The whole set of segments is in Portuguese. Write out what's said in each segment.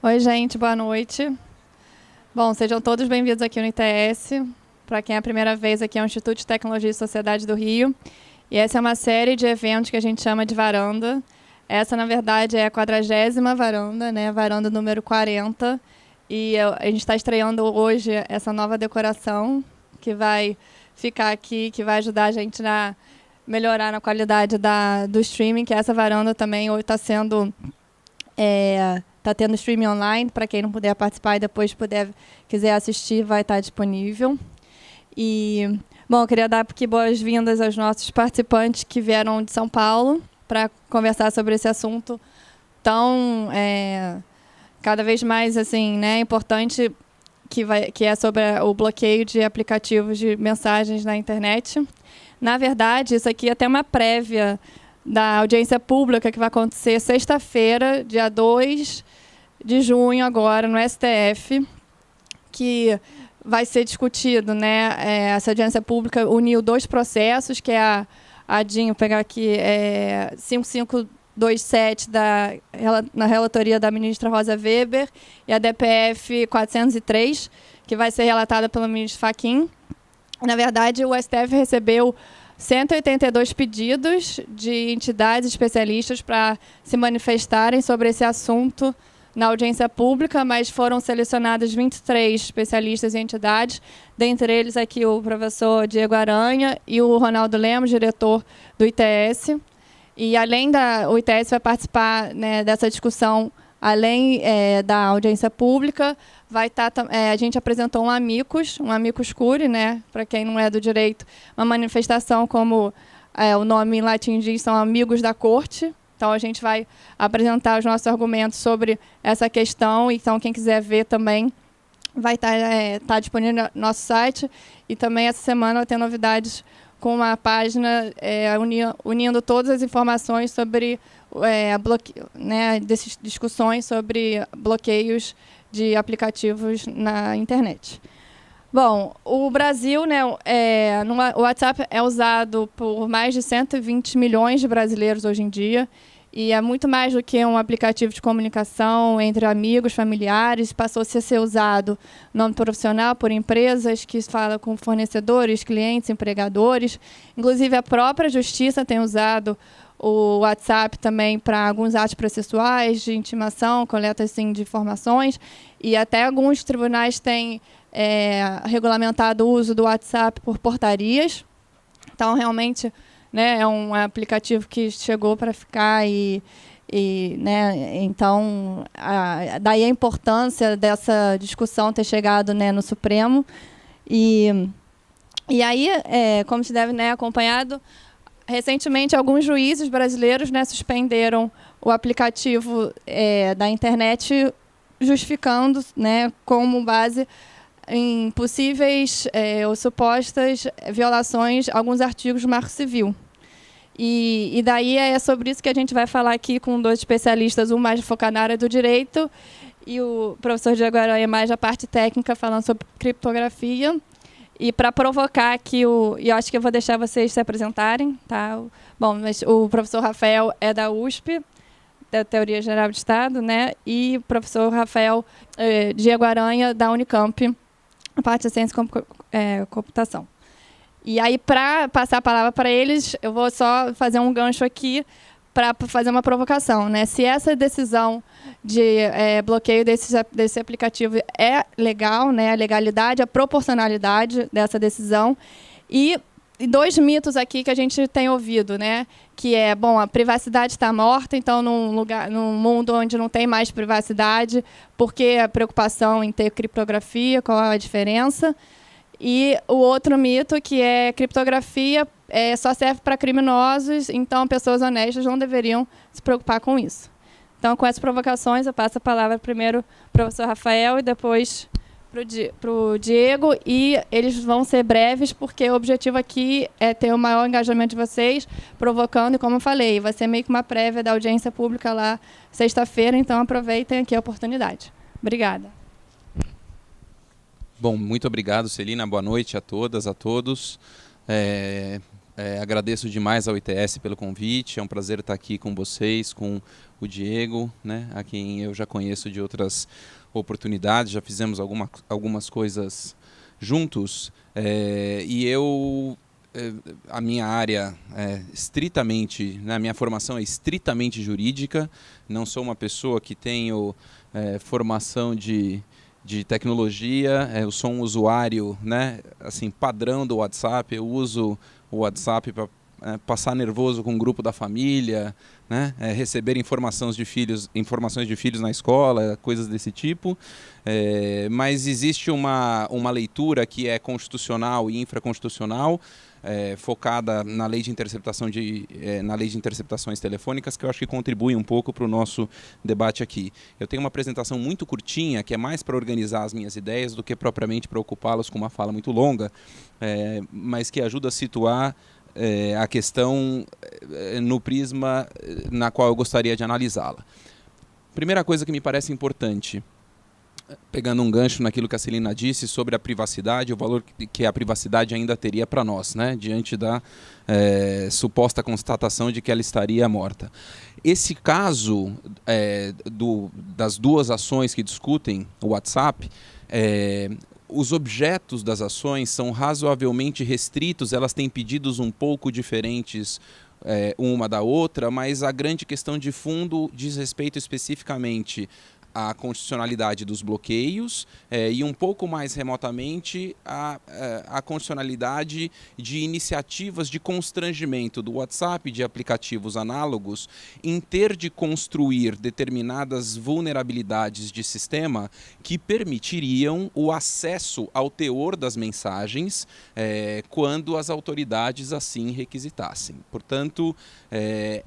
Oi, gente, boa noite. Bom, sejam todos bem-vindos aqui no ITS. Para quem é a primeira vez, aqui é o Instituto de Tecnologia e Sociedade do Rio. E essa é uma série de eventos que a gente chama de varanda. Essa, na verdade, é a 40ª varanda, né? Varanda número 40. E a gente está estreando hoje essa nova decoração que vai ficar aqui, que vai ajudar a gente a melhorar a qualidade do streaming, que essa varanda também hoje está sendo... Está tendo streaming online, para quem não puder participar e depois quiser assistir, vai estar disponível. E, bom, eu queria dar aqui boas-vindas aos nossos participantes que vieram de São Paulo para conversar sobre esse assunto tão, cada vez mais assim, né, importante, que é sobre o bloqueio de aplicativos de mensagens na internet. Na verdade, isso aqui é até uma prévia da audiência pública que vai acontecer sexta-feira, dia 2 de junho, agora, no STF, que vai ser discutido, né? Essa audiência pública uniu dois processos, que é a DIN, vou pegar aqui, 5527 na relatoria da ministra Rosa Weber, e a DPF 403, que vai ser relatada pelo ministro Fachin. Na verdade, o STF recebeu 182 pedidos de entidades especialistas para se manifestarem sobre esse assunto na audiência pública, mas foram selecionados 23 especialistas e entidades, dentre eles aqui o professor Diego Aranha e o Ronaldo Lemos, diretor do ITS. E além o ITS vai participar, né, dessa discussão, além da audiência pública, vai estar, a gente apresentou um amicus curiae, né, para quem não é do direito, uma manifestação como o nome em latim diz, são amigos da corte. Então, a gente vai apresentar os nossos argumentos sobre essa questão. Então, quem quiser ver também vai estar disponível no nosso site. E também, essa semana, vai ter novidades com uma página unindo todas as informações sobre dessas discussões sobre bloqueios de aplicativos na internet. Bom, o Brasil, né, o WhatsApp é usado por mais de 120 milhões de brasileiros hoje em dia, e é muito mais do que um aplicativo de comunicação entre amigos, familiares. Passou a ser usado no âmbito profissional por empresas que falam com fornecedores, clientes, empregadores. Inclusive, a própria Justiça tem usado o WhatsApp também para alguns atos processuais de intimação, coleta assim, de informações, e até alguns tribunais têm regulamentado o uso do WhatsApp por portarias. Então, realmente, né, é um aplicativo que chegou para ficar né, então, daí a importância dessa discussão ter chegado, né, no Supremo. E aí, como se deve, né, acompanhado, recentemente alguns juízes brasileiros, né, suspenderam o aplicativo da internet, justificando, né, como base em possíveis ou supostas violações a alguns artigos do Marco Civil. E daí é sobre isso que a gente vai falar aqui com dois especialistas, um mais focado na área do direito e o professor Diego Aranha mais a parte técnica, falando sobre criptografia. E para provocar aqui, e eu acho que eu vou deixar vocês se apresentarem, tá? Bom, mas o professor Rafael é da USP, da Teoria Geral do Estado, né? E o professor Diego Aranha, da Unicamp, a parte de ciência e computação. E aí, para passar a palavra para eles, eu vou só fazer um gancho aqui para fazer uma provocação, né? Se essa decisão de bloqueio desse aplicativo é legal, né? A legalidade, a proporcionalidade dessa decisão. E dois mitos aqui que a gente tem ouvido, né? Que bom, a privacidade está morta, então num mundo onde não tem mais privacidade, por que a preocupação em ter criptografia, qual é a diferença? E o outro mito, que criptografia só serve para criminosos, então pessoas honestas não deveriam se preocupar com isso. Então, com essas provocações, eu passo a palavra primeiro para o professor Rafael e depois para o Diego, e eles vão ser breves, porque o objetivo aqui é ter o maior engajamento de vocês, provocando, e como eu falei, vai ser meio que uma prévia da audiência pública lá sexta-feira, então aproveitem aqui a oportunidade. Obrigada. Bom, muito obrigado, Celina. Boa noite a todas, a todos. Agradeço demais ao ITS pelo convite, é um prazer estar aqui com vocês, com o Diego, né, a quem eu já conheço de outras oportunidades, já fizemos algumas coisas juntos, a minha área estritamente, né, a minha formação é estritamente jurídica, não sou uma pessoa que tenho formação de tecnologia, eu sou um usuário, né, assim, padrão do WhatsApp, eu uso o WhatsApp para passar nervoso com o grupo da família, né, receber informações de filhos na escola, coisas desse tipo. Mas existe uma leitura que é constitucional e infraconstitucional, focada na lei de interceptações telefônicas, que eu acho que contribui um pouco para o nosso debate aqui. Eu tenho uma apresentação muito curtinha, que é mais para organizar as minhas ideias do que propriamente para ocupá-las com uma fala muito longa, mas que ajuda a situar a questão no prisma na qual eu gostaria de analisá-la. Primeira coisa que me parece importante, pegando um gancho naquilo que a Celina disse sobre a privacidade, o valor que a privacidade ainda teria para nós, né, diante da suposta constatação de que ela estaria morta. Esse caso das duas ações que discutem o WhatsApp, os objetos das ações são razoavelmente restritos, elas têm pedidos um pouco diferentes uma da outra, mas a grande questão de fundo diz respeito especificamente à constitucionalidade dos bloqueios e um pouco mais remotamente à constitucionalidade de iniciativas de constrangimento do WhatsApp, de aplicativos análogos, em ter de construir determinadas vulnerabilidades de sistema que permitiriam o acesso ao teor das mensagens quando as autoridades assim requisitassem. Portanto,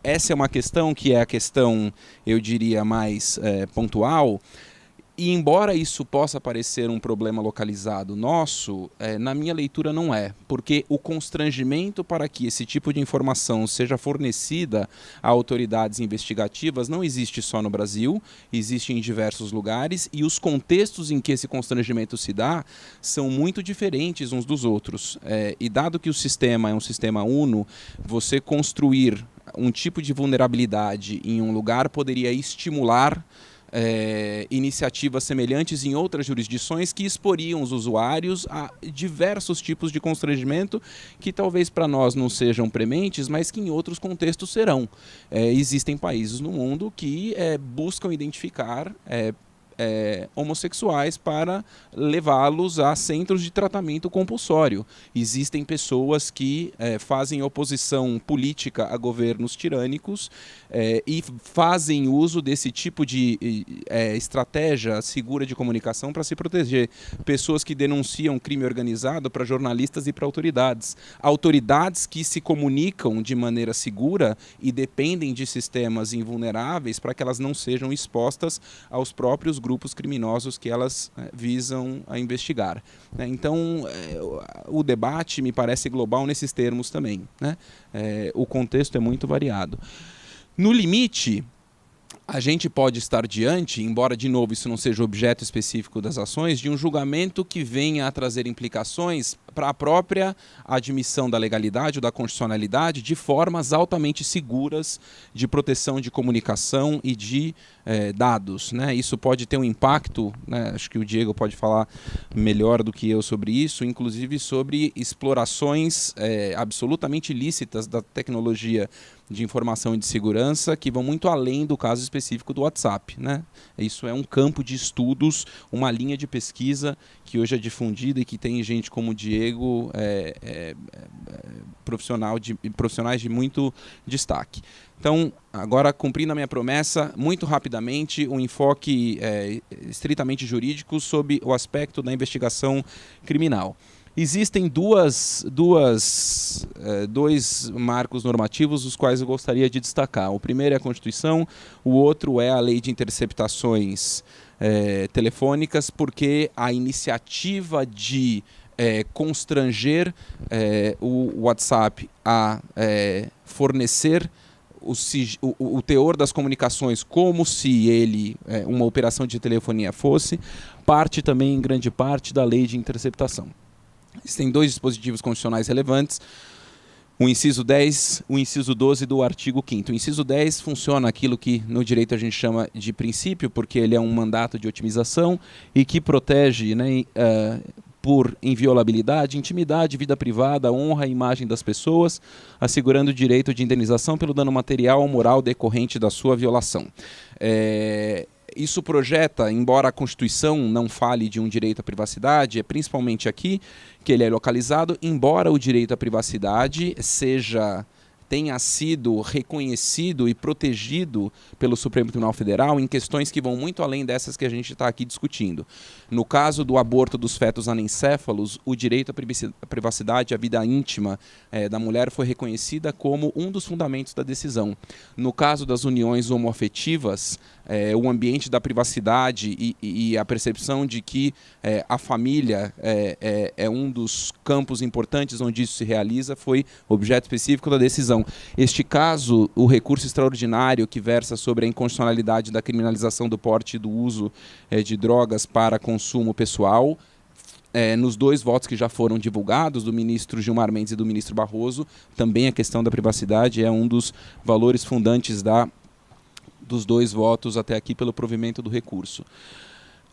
essa é uma questão que é a questão, eu diria, mais pontual. E embora isso possa parecer um problema localizado nosso, na minha leitura não é, porque o constrangimento para que esse tipo de informação seja fornecida a autoridades investigativas não existe só no Brasil, existe em diversos lugares, e os contextos em que esse constrangimento se dá são muito diferentes uns dos outros. E dado que o sistema é um sistema uno, você construir um tipo de vulnerabilidade em um lugar poderia estimular iniciativas semelhantes em outras jurisdições que exporiam os usuários a diversos tipos de constrangimento que talvez para nós não sejam prementes, mas que em outros contextos serão. Existem países no mundo que buscam identificar homossexuais para levá-los a centros de tratamento compulsório. Existem pessoas que fazem oposição política a governos tirânicos e fazem uso desse tipo de estratégia segura de comunicação para se proteger. Pessoas que denunciam crime organizado para jornalistas e para autoridades. Autoridades que se comunicam de maneira segura e dependem de sistemas invulneráveis para que elas não sejam expostas aos próprios grupos criminosos que elas visam a investigar. Então, o debate me parece global nesses termos também, né? O contexto é muito variado. No limite, a gente pode estar diante, embora de novo isso não seja objeto específico das ações, de um julgamento que venha a trazer implicações para a própria admissão da legalidade ou da constitucionalidade de formas altamente seguras de proteção de comunicação e de dados, né? Isso pode ter um impacto, né? Acho que o Diego pode falar melhor do que eu sobre isso, inclusive sobre explorações absolutamente ilícitas da tecnologia de informação e de segurança que vão muito além do caso específico do WhatsApp, né? Isso é um campo de estudos, uma linha de pesquisa que hoje é difundida e que tem gente como o Diego, profissionais de muito destaque. Então, agora, cumprindo a minha promessa, muito rapidamente, um enfoque estritamente jurídico sobre o aspecto da investigação criminal. Existem dois marcos normativos os quais eu gostaria de destacar. O primeiro é a Constituição, o outro é a Lei de Interceptações Telefônicas, porque a iniciativa de constranger o WhatsApp a fornecer o teor das comunicações como se ele, uma operação de telefonia fosse, parte também, em grande parte, da Lei de Interceptação. Existem dois dispositivos constitucionais relevantes. o inciso 10, o inciso 12 do artigo 5º. O inciso 10 funciona aquilo que no direito a gente chama de princípio, porque ele é um mandato de otimização e que protege, né, por inviolabilidade, intimidade, vida privada, honra e imagem das pessoas, assegurando o direito de indenização pelo dano material ou moral decorrente da sua violação. Isso projeta, embora a Constituição não fale de um direito à privacidade, é principalmente aqui que ele é localizado, embora o direito à privacidade tenha sido reconhecido e protegido pelo Supremo Tribunal Federal em questões que vão muito além dessas que a gente está aqui discutindo. No caso do aborto dos fetos anencéfalos, o direito à privacidade, à vida íntima da mulher foi reconhecida como um dos fundamentos da decisão. No caso das uniões homoafetivas, o ambiente da privacidade e a percepção de que a família é um dos campos importantes onde isso se realiza foi objeto específico da decisão. Este caso, o recurso extraordinário que versa sobre a inconstitucionalidade da criminalização do porte e do uso de drogas para consumo pessoal, nos 2 votos que já foram divulgados, do ministro Gilmar Mendes e do ministro Barroso, também a questão da privacidade é um dos valores fundantes dos 2 votos até aqui pelo provimento do recurso.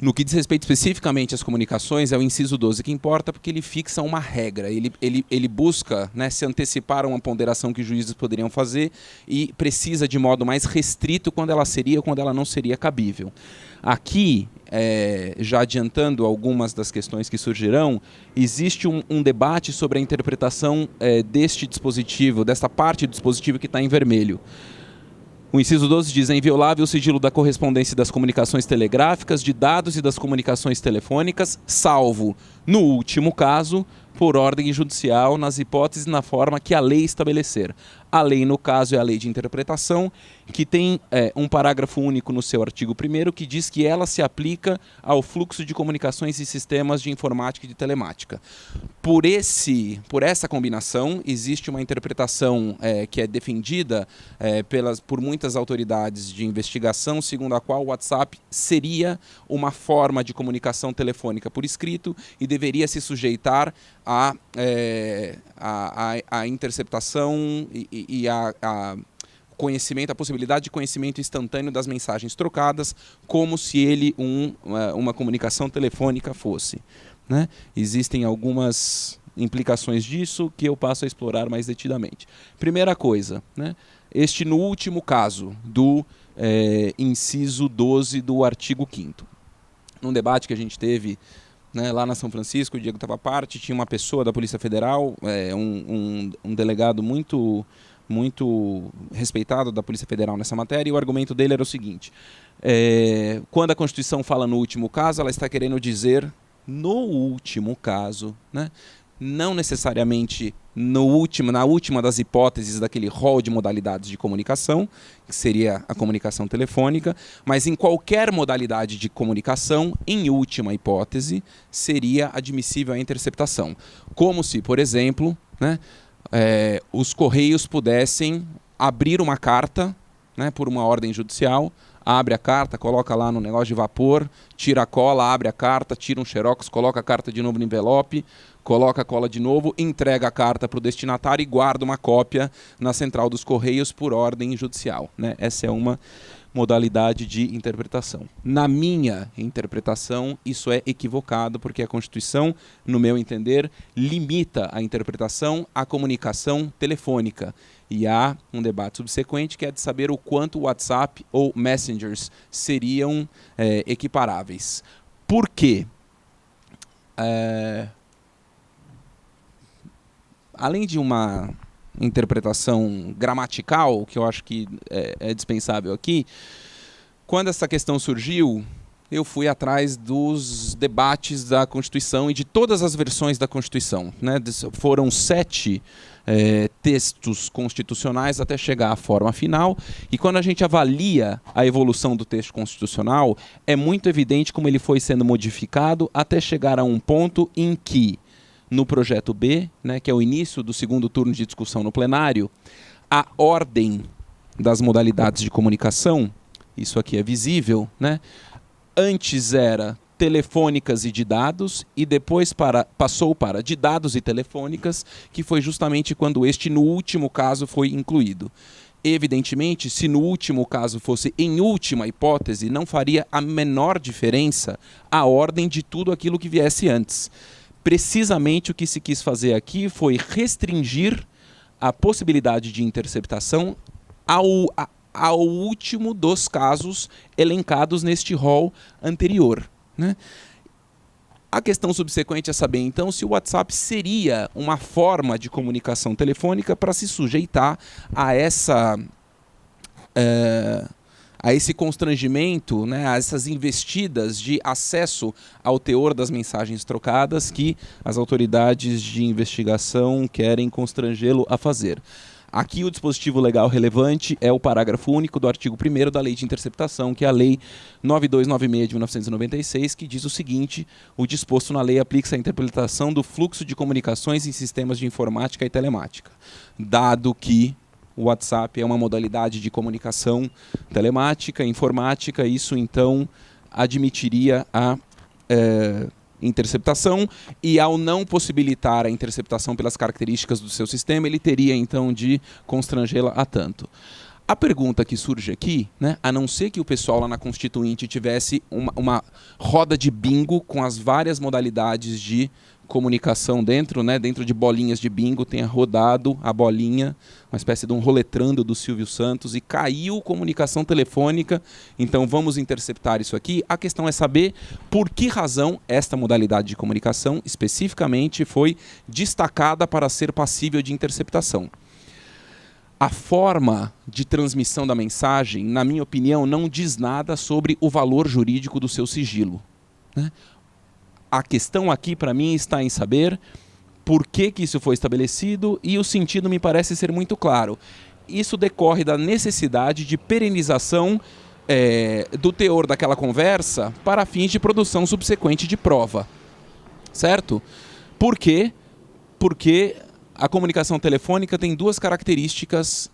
No que diz respeito especificamente às comunicações, é o inciso 12 que importa, porque ele fixa uma regra, ele busca, né, se antecipar a uma ponderação que os juízes poderiam fazer e precisa de modo mais restrito quando ela seria ou quando ela não seria cabível. Aqui, já adiantando algumas das questões que surgirão, existe um debate sobre a interpretação deste dispositivo, desta parte do dispositivo que está em vermelho. O inciso 12 diz: é inviolável o sigilo da correspondência e das comunicações telegráficas, de dados e das comunicações telefônicas, salvo, no último caso, por ordem judicial, nas hipóteses e na forma que a lei estabelecer. A lei, no caso, é a lei de interpretação, que tem um parágrafo único no seu artigo 1º, que diz que ela se aplica ao fluxo de comunicações e sistemas de informática e de telemática. Por essa combinação, existe uma interpretação que é defendida por muitas autoridades de investigação, segundo a qual o WhatsApp seria uma forma de comunicação telefônica por escrito e deveria se sujeitar à interceptação e a conhecimento, a possibilidade de conhecimento instantâneo das mensagens trocadas, como se ele uma comunicação telefônica fosse, né? Existem algumas implicações disso que eu passo a explorar mais detidamente. Primeira coisa, né? No último caso do inciso 12 do artigo 5º. Num debate que a gente teve, né, lá na São Francisco, o Diego estava à parte, tinha uma pessoa da Polícia Federal, um delegado muito respeitado da Polícia Federal nessa matéria, e o argumento dele era o seguinte: quando a Constituição fala no último caso, ela está querendo dizer no último caso, né? Não necessariamente na última das hipóteses daquele rol de modalidades de comunicação, que seria a comunicação telefônica, mas em qualquer modalidade de comunicação, em última hipótese, seria admissível a interceptação. Como se, por exemplo, né, os Correios pudessem abrir uma carta, né, por uma ordem judicial, abre a carta, coloca lá no negócio de vapor, tira a cola, abre a carta, tira um xerox, coloca a carta de novo no envelope, coloca a cola de novo, entrega a carta para o destinatário e guarda uma cópia na central dos Correios por ordem judicial, né? Essa é uma modalidade de interpretação. Na minha interpretação, isso é equivocado, porque a Constituição, no meu entender, limita a interpretação à comunicação telefônica. E há um debate subsequente que é de saber o quanto o WhatsApp ou Messengers seriam equiparáveis. Por quê? Além de uma interpretação gramatical, que eu acho que é dispensável aqui, quando essa questão surgiu, eu fui atrás dos debates da Constituição e de todas as versões da Constituição, né? Foram 7 textos constitucionais até chegar à forma final, e quando a gente avalia a evolução do texto constitucional, é muito evidente como ele foi sendo modificado até chegar a um ponto em que, no projeto B, né, que é o início do segundo turno de discussão no plenário, a ordem das modalidades de comunicação, isso aqui é visível, né? Antes era telefônicas e de dados, e depois passou para de dados e telefônicas, que foi justamente quando este, no último caso, foi incluído. Evidentemente, se no último caso fosse em última hipótese, não faria a menor diferença a ordem de tudo aquilo que viesse antes. Precisamente o que se quis fazer aqui foi restringir a possibilidade de interceptação ao último dos casos elencados neste rol anterior, né? A questão subsequente é saber, então, se o WhatsApp seria uma forma de comunicação telefônica para se sujeitar a esse constrangimento, né, a essas investidas de acesso ao teor das mensagens trocadas que as autoridades de investigação querem constrangê-lo a fazer. Aqui o dispositivo legal relevante é o parágrafo único do artigo 1º da Lei de Interceptação, que é a Lei 9296 de 1996, que diz o seguinte: o disposto na lei aplica-se à interpretação do fluxo de comunicações em sistemas de informática e telemática. Dado que o WhatsApp é uma modalidade de comunicação telemática, informática, isso então admitiria a interceptação, e ao não possibilitar a interceptação pelas características do seu sistema, ele teria então de constrangê-la a tanto. A pergunta que surge aqui, né, a não ser que o pessoal lá na Constituinte tivesse uma roda de bingo com as várias modalidades de comunicação dentro, né, dentro de bolinhas de bingo, tenha rodado a bolinha, uma espécie de um roletrando do Silvio Santos, e caiu comunicação telefônica, então vamos interceptar isso aqui. A questão é saber por que razão esta modalidade de comunicação especificamente foi destacada para ser passível de interceptação. A forma de transmissão da mensagem, na minha opinião, não diz nada sobre o valor jurídico do seu sigilo, né? A questão aqui, para mim, está em saber por que isso foi estabelecido, e o sentido me parece ser muito claro. Isso decorre da necessidade de perenização do teor daquela conversa para fins de produção subsequente de prova. Certo? Por quê? Porque a comunicação telefônica tem duas características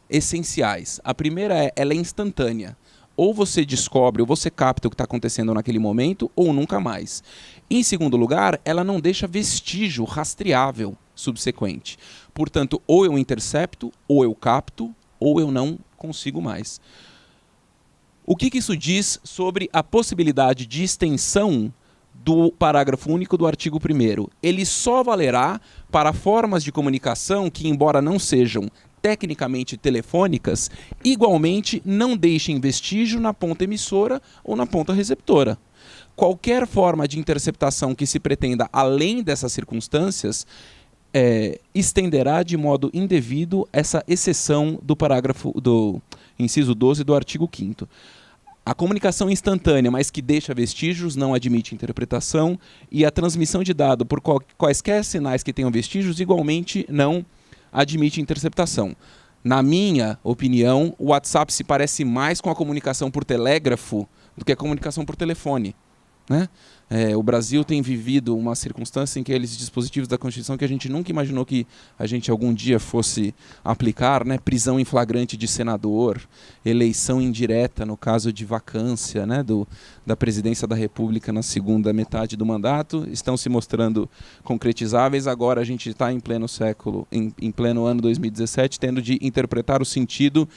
essenciais. A primeira ela é instantânea. Ou você descobre, ou você capta o que está acontecendo naquele momento, ou nunca mais. Em segundo lugar, ela não deixa vestígio rastreável subsequente. Portanto, ou eu intercepto, ou eu capto, ou eu não consigo mais. O que isso diz sobre a possibilidade de extensão do parágrafo único do artigo 1º? Ele só valerá para formas de comunicação que, embora não sejam tecnicamente telefônicas, igualmente não deixem vestígio na ponta emissora ou na ponta receptora. Qualquer forma de interceptação que se pretenda além dessas circunstâncias estenderá de modo indevido essa exceção do parágrafo do inciso 12 do artigo 5º. A comunicação instantânea, mas que deixa vestígios, não admite interpretação, e a transmissão de dado por quaisquer sinais que tenham vestígios, igualmente não admite interceptação. Na minha opinião, o WhatsApp se parece mais com a comunicação por telégrafo do que a comunicação por telefone, né? O Brasil tem vivido uma circunstância em que aqueles dispositivos da Constituição que a gente nunca imaginou que a gente algum dia fosse aplicar, né? Prisão em flagrante de senador, eleição indireta no caso de vacância, né? da presidência da República na segunda metade do mandato, estão se mostrando concretizáveis. Agora a gente está em pleno século, em pleno ano 2017, tendo de interpretar o sentido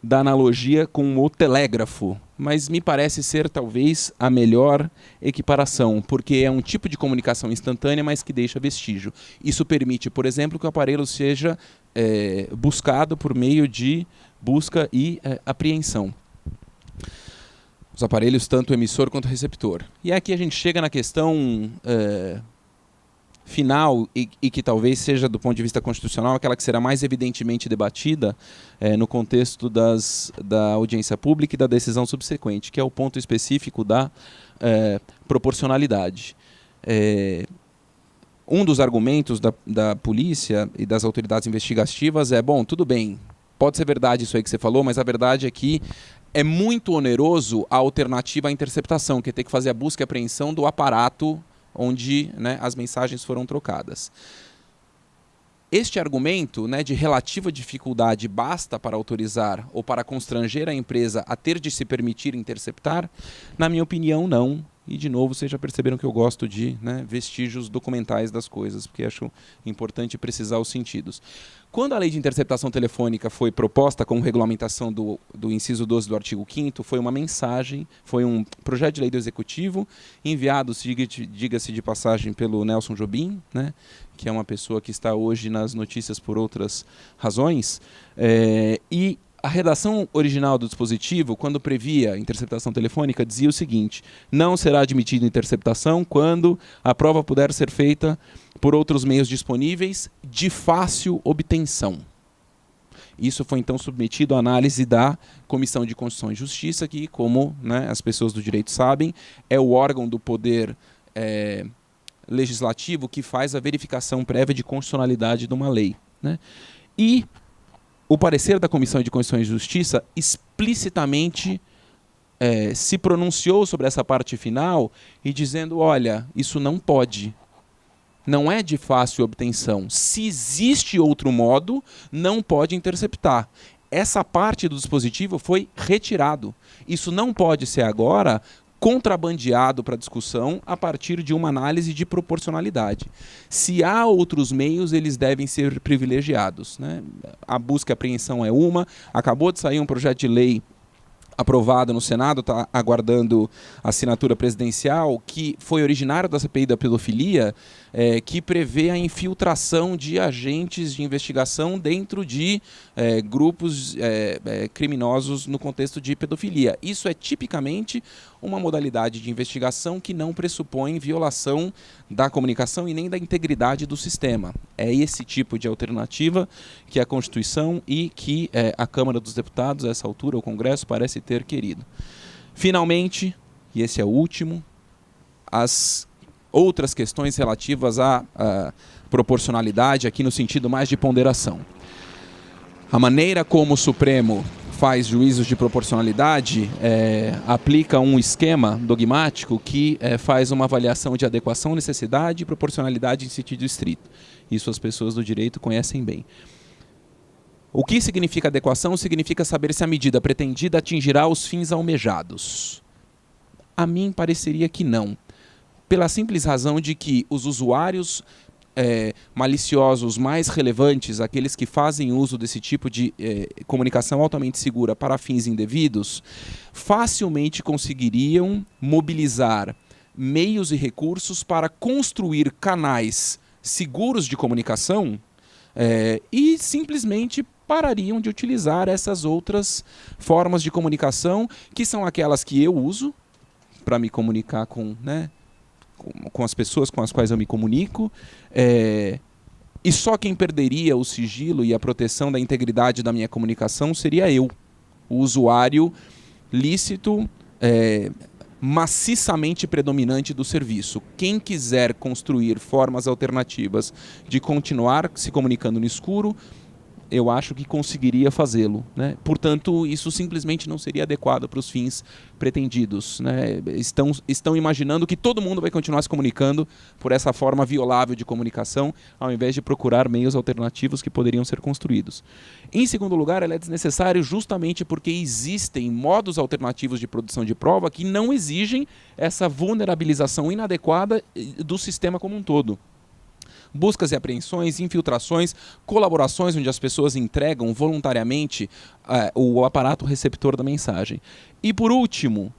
da analogia com o telégrafo, mas me parece ser talvez a melhor equiparação, porque é um tipo de comunicação instantânea, mas que deixa vestígio. Isso permite, por exemplo, que o aparelho seja buscado por meio de busca e apreensão. Os aparelhos, tanto emissor quanto receptor. E aqui a gente chega na questão final, e que talvez seja, do ponto de vista constitucional, aquela que será mais evidentemente debatida no contexto da audiência pública e da decisão subsequente, que é o ponto específico da proporcionalidade. Um dos argumentos da polícia e das autoridades investigativas bom, tudo bem, pode ser verdade isso aí que você falou, mas a verdade é que é muito oneroso a alternativa à interceptação, que é ter que fazer a busca e apreensão do aparato onde, né, as mensagens foram trocadas. Este argumento, né, de relativa dificuldade basta para autorizar ou para constranger a empresa a ter de se permitir interceptar? Na minha opinião, não. E, de novo, vocês já perceberam que eu gosto de, né, vestígios documentais das coisas, porque acho importante precisar os sentidos. Quando a lei de interceptação telefônica foi proposta como regulamentação do inciso 12 do artigo 5º, foi uma mensagem, foi um projeto de lei do Executivo, enviado, diga-se de passagem, pelo Nelson Jobim, né, que é uma pessoa que está hoje nas notícias por outras razões, e a redação original do dispositivo, quando previa interceptação telefônica, dizia o seguinte: não será admitida interceptação quando a prova puder ser feita por outros meios disponíveis de fácil obtenção. Isso foi então submetido à análise da Comissão de Constituição e Justiça, que, como, né, as pessoas do direito sabem, é o órgão do poder legislativo que faz a verificação prévia de constitucionalidade de uma lei, né? E o parecer da Comissão de Constituição e Justiça explicitamente se pronunciou sobre essa parte final e dizendo, olha, isso não pode. Não é de fácil obtenção. Se existe outro modo, não pode interceptar. Essa parte do dispositivo foi retirado. Isso não pode ser agora contrabandeado para discussão a partir de uma análise de proporcionalidade. Se há outros meios, eles devem ser privilegiados, né? A busca e apreensão é uma. Acabou de sair um projeto de lei aprovado no Senado, está aguardando assinatura presidencial, que foi originário da CPI da pedofilia, que prevê a infiltração de agentes de investigação dentro de grupos criminosos no contexto de pedofilia. Isso é tipicamente uma modalidade de investigação que não pressupõe violação da comunicação e nem da integridade do sistema. É esse tipo de alternativa que a Constituição e que a Câmara dos Deputados, a essa altura, o Congresso, parece ter querido. Finalmente, e esse é o último, as outras questões relativas à proporcionalidade, aqui no sentido mais de ponderação. A maneira como o Supremo faz juízos de proporcionalidade aplica um esquema dogmático que faz uma avaliação de adequação, necessidade e proporcionalidade em sentido estrito. Isso as pessoas do direito conhecem bem. O que significa adequação? Significa saber se a medida pretendida atingirá os fins almejados. A mim pareceria que não, pela simples razão de que os usuários maliciosos mais relevantes, aqueles que fazem uso desse tipo de comunicação altamente segura para fins indevidos, facilmente conseguiriam mobilizar meios e recursos para construir canais seguros de comunicação e simplesmente parariam de utilizar essas outras formas de comunicação, que são aquelas que eu uso para me comunicar com as pessoas com as quais eu me comunico, e só quem perderia o sigilo e a proteção da integridade da minha comunicação seria eu, o usuário lícito, maciçamente predominante do serviço. Quem quiser construir formas alternativas de continuar se comunicando no escuro, eu acho que conseguiria fazê-lo, né? Portanto, isso simplesmente não seria adequado para os fins pretendidos, né? Estão imaginando que todo mundo vai continuar se comunicando por essa forma violável de comunicação, ao invés de procurar meios alternativos que poderiam ser construídos. Em segundo lugar, ela é desnecessária justamente porque existem modos alternativos de produção de prova que não exigem essa vulnerabilização inadequada do sistema como um todo. Buscas e apreensões, infiltrações, colaborações onde as pessoas entregam voluntariamente o aparato receptor da mensagem. E por último,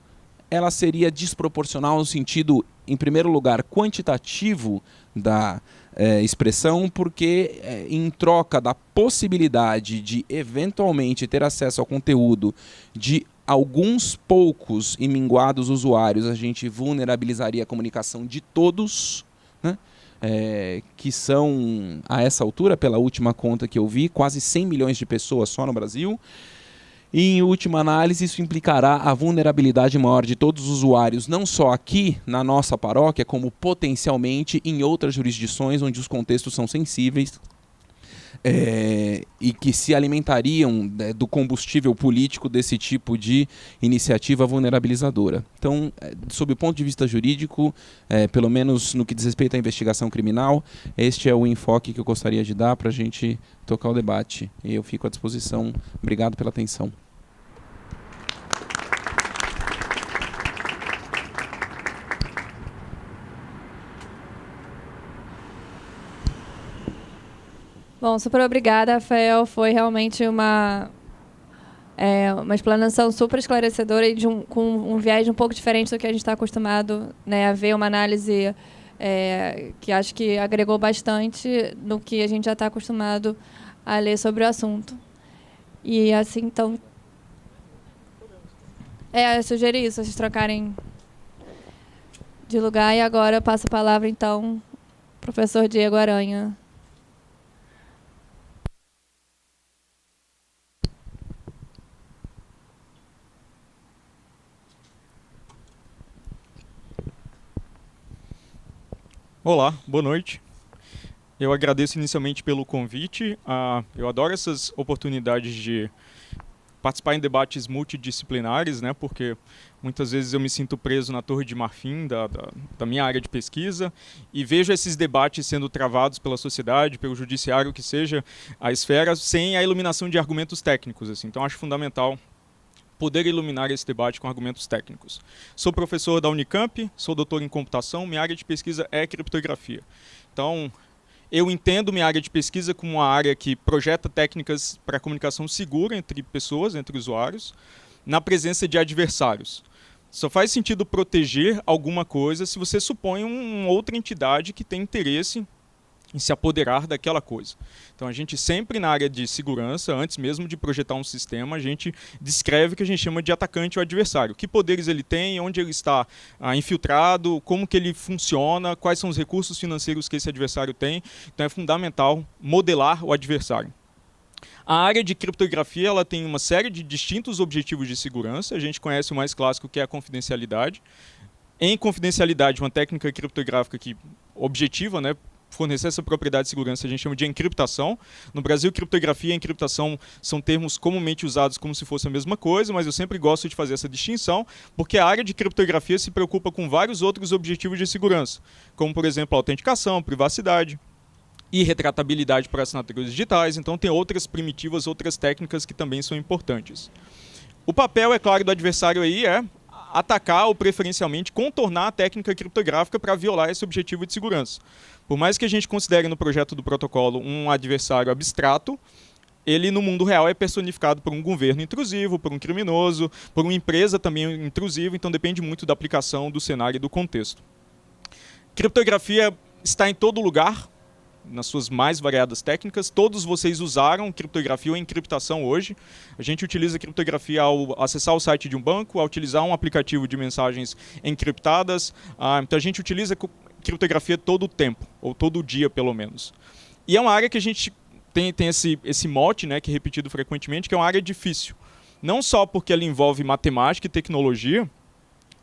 ela seria desproporcional no sentido, em primeiro lugar, quantitativo da expressão, porque em troca da possibilidade de eventualmente ter acesso ao conteúdo de alguns poucos e minguados usuários, a gente vulnerabilizaria a comunicação de todos, né? Que são, a essa altura, pela última conta que eu vi, quase 100 milhões de pessoas só no Brasil. E, em última análise, isso implicará a vulnerabilidade maior de todos os usuários, não só aqui na nossa paróquia, como potencialmente em outras jurisdições onde os contextos são sensíveis, e que se alimentariam do combustível político desse tipo de iniciativa vulnerabilizadora. Então, sob o ponto de vista jurídico, pelo menos no que diz respeito à investigação criminal, este é o enfoque que eu gostaria de dar para a gente tocar o debate. E eu fico à disposição. Obrigado pela atenção. Bom, super obrigada, Rafael. Foi realmente uma explanação super esclarecedora e com um viés um pouco diferente do que a gente está acostumado, né, a ver, uma análise que acho que agregou bastante no que a gente já está acostumado a ler sobre o assunto. E assim, então... eu sugeri isso, vocês trocarem de lugar. E agora eu passo a palavra, então, ao professor Diego Aranha. Olá, boa noite. Eu agradeço inicialmente pelo convite. Eu adoro essas oportunidades de participar em debates multidisciplinares, né, porque muitas vezes eu me sinto preso na Torre de Marfim da minha área de pesquisa e vejo esses debates sendo travados pela sociedade, pelo judiciário, que seja a esfera, sem a iluminação de argumentos técnicos. Assim. Então, acho fundamental poder iluminar esse debate com argumentos técnicos. Sou professor da Unicamp, sou doutor em computação, minha área de pesquisa é criptografia. Então, eu entendo minha área de pesquisa como uma área que projeta técnicas para comunicação segura entre pessoas, entre usuários, na presença de adversários. Só faz sentido proteger alguma coisa se você supõe uma outra entidade que tem interesse em se apoderar daquela coisa. Então, a gente sempre na área de segurança, antes mesmo de projetar um sistema, a gente descreve o que a gente chama de atacante ou adversário. Que poderes ele tem, onde ele está infiltrado, como que ele funciona, quais são os recursos financeiros que esse adversário tem. Então, é fundamental modelar o adversário. A área de criptografia ela tem uma série de distintos objetivos de segurança. A gente conhece o mais clássico, que é a confidencialidade. Em confidencialidade, uma técnica criptográfica que objetiva, né, fornecer essa propriedade de segurança, a gente chama de encriptação. No Brasil, criptografia e encriptação são termos comumente usados como se fosse a mesma coisa, mas eu sempre gosto de fazer essa distinção, porque a área de criptografia se preocupa com vários outros objetivos de segurança, como, por exemplo, a autenticação, privacidade e retratabilidade para assinaturas digitais. Então, tem outras primitivas, outras técnicas que também são importantes. O papel, é claro, do adversário aí é atacar ou, preferencialmente, contornar a técnica criptográfica para violar esse objetivo de segurança. Por mais que a gente considere no projeto do protocolo um adversário abstrato, ele no mundo real é personificado por um governo intrusivo, por um criminoso, por uma empresa também intrusiva, então depende muito da aplicação do cenário e do contexto. Criptografia está em todo lugar, nas suas mais variadas técnicas. Todos vocês usaram criptografia ou encriptação hoje. A gente utiliza criptografia ao acessar o site de um banco, ao utilizar um aplicativo de mensagens encriptadas. Então a gente utiliza criptografia todo o tempo, ou todo dia pelo menos. E é uma área que a gente tem esse mote, né, que é repetido frequentemente, que é uma área difícil. Não só porque ela envolve matemática e tecnologia,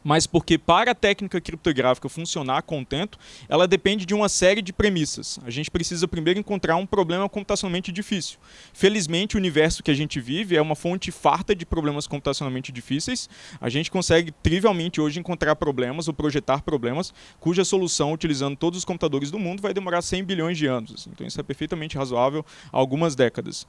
mas porque para a técnica criptográfica funcionar a contento, ela depende de uma série de premissas. A gente precisa primeiro encontrar um problema computacionalmente difícil. Felizmente, o universo que a gente vive é uma fonte farta de problemas computacionalmente difíceis. A gente consegue trivialmente hoje encontrar problemas ou projetar problemas cuja solução, utilizando todos os computadores do mundo, vai demorar 100 bilhões de anos. Então isso é perfeitamente razoável há algumas décadas.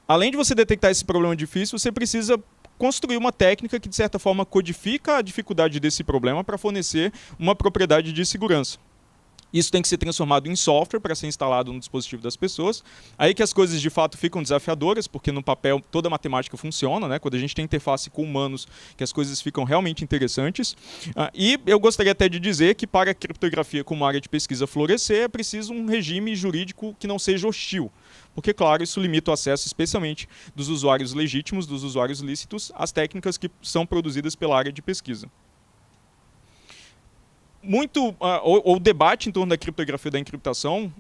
Além de você detectar esse problema difícil, você precisa construir uma técnica que, de certa forma, codifica a dificuldade desse problema para fornecer uma propriedade de segurança. Isso tem que ser transformado em software para ser instalado no dispositivo das pessoas. Aí que as coisas, de fato, ficam desafiadoras, porque no papel toda a matemática funciona, né? Quando a gente tem interface com humanos, que as coisas ficam realmente interessantes. E eu gostaria até de dizer que, para a criptografia como área de pesquisa florescer, é preciso um regime jurídico que não seja hostil. Porque, claro, isso limita o acesso, especialmente dos usuários legítimos, dos usuários lícitos, às técnicas que são produzidas pela área de pesquisa. O debate em torno da criptografia e da encriptação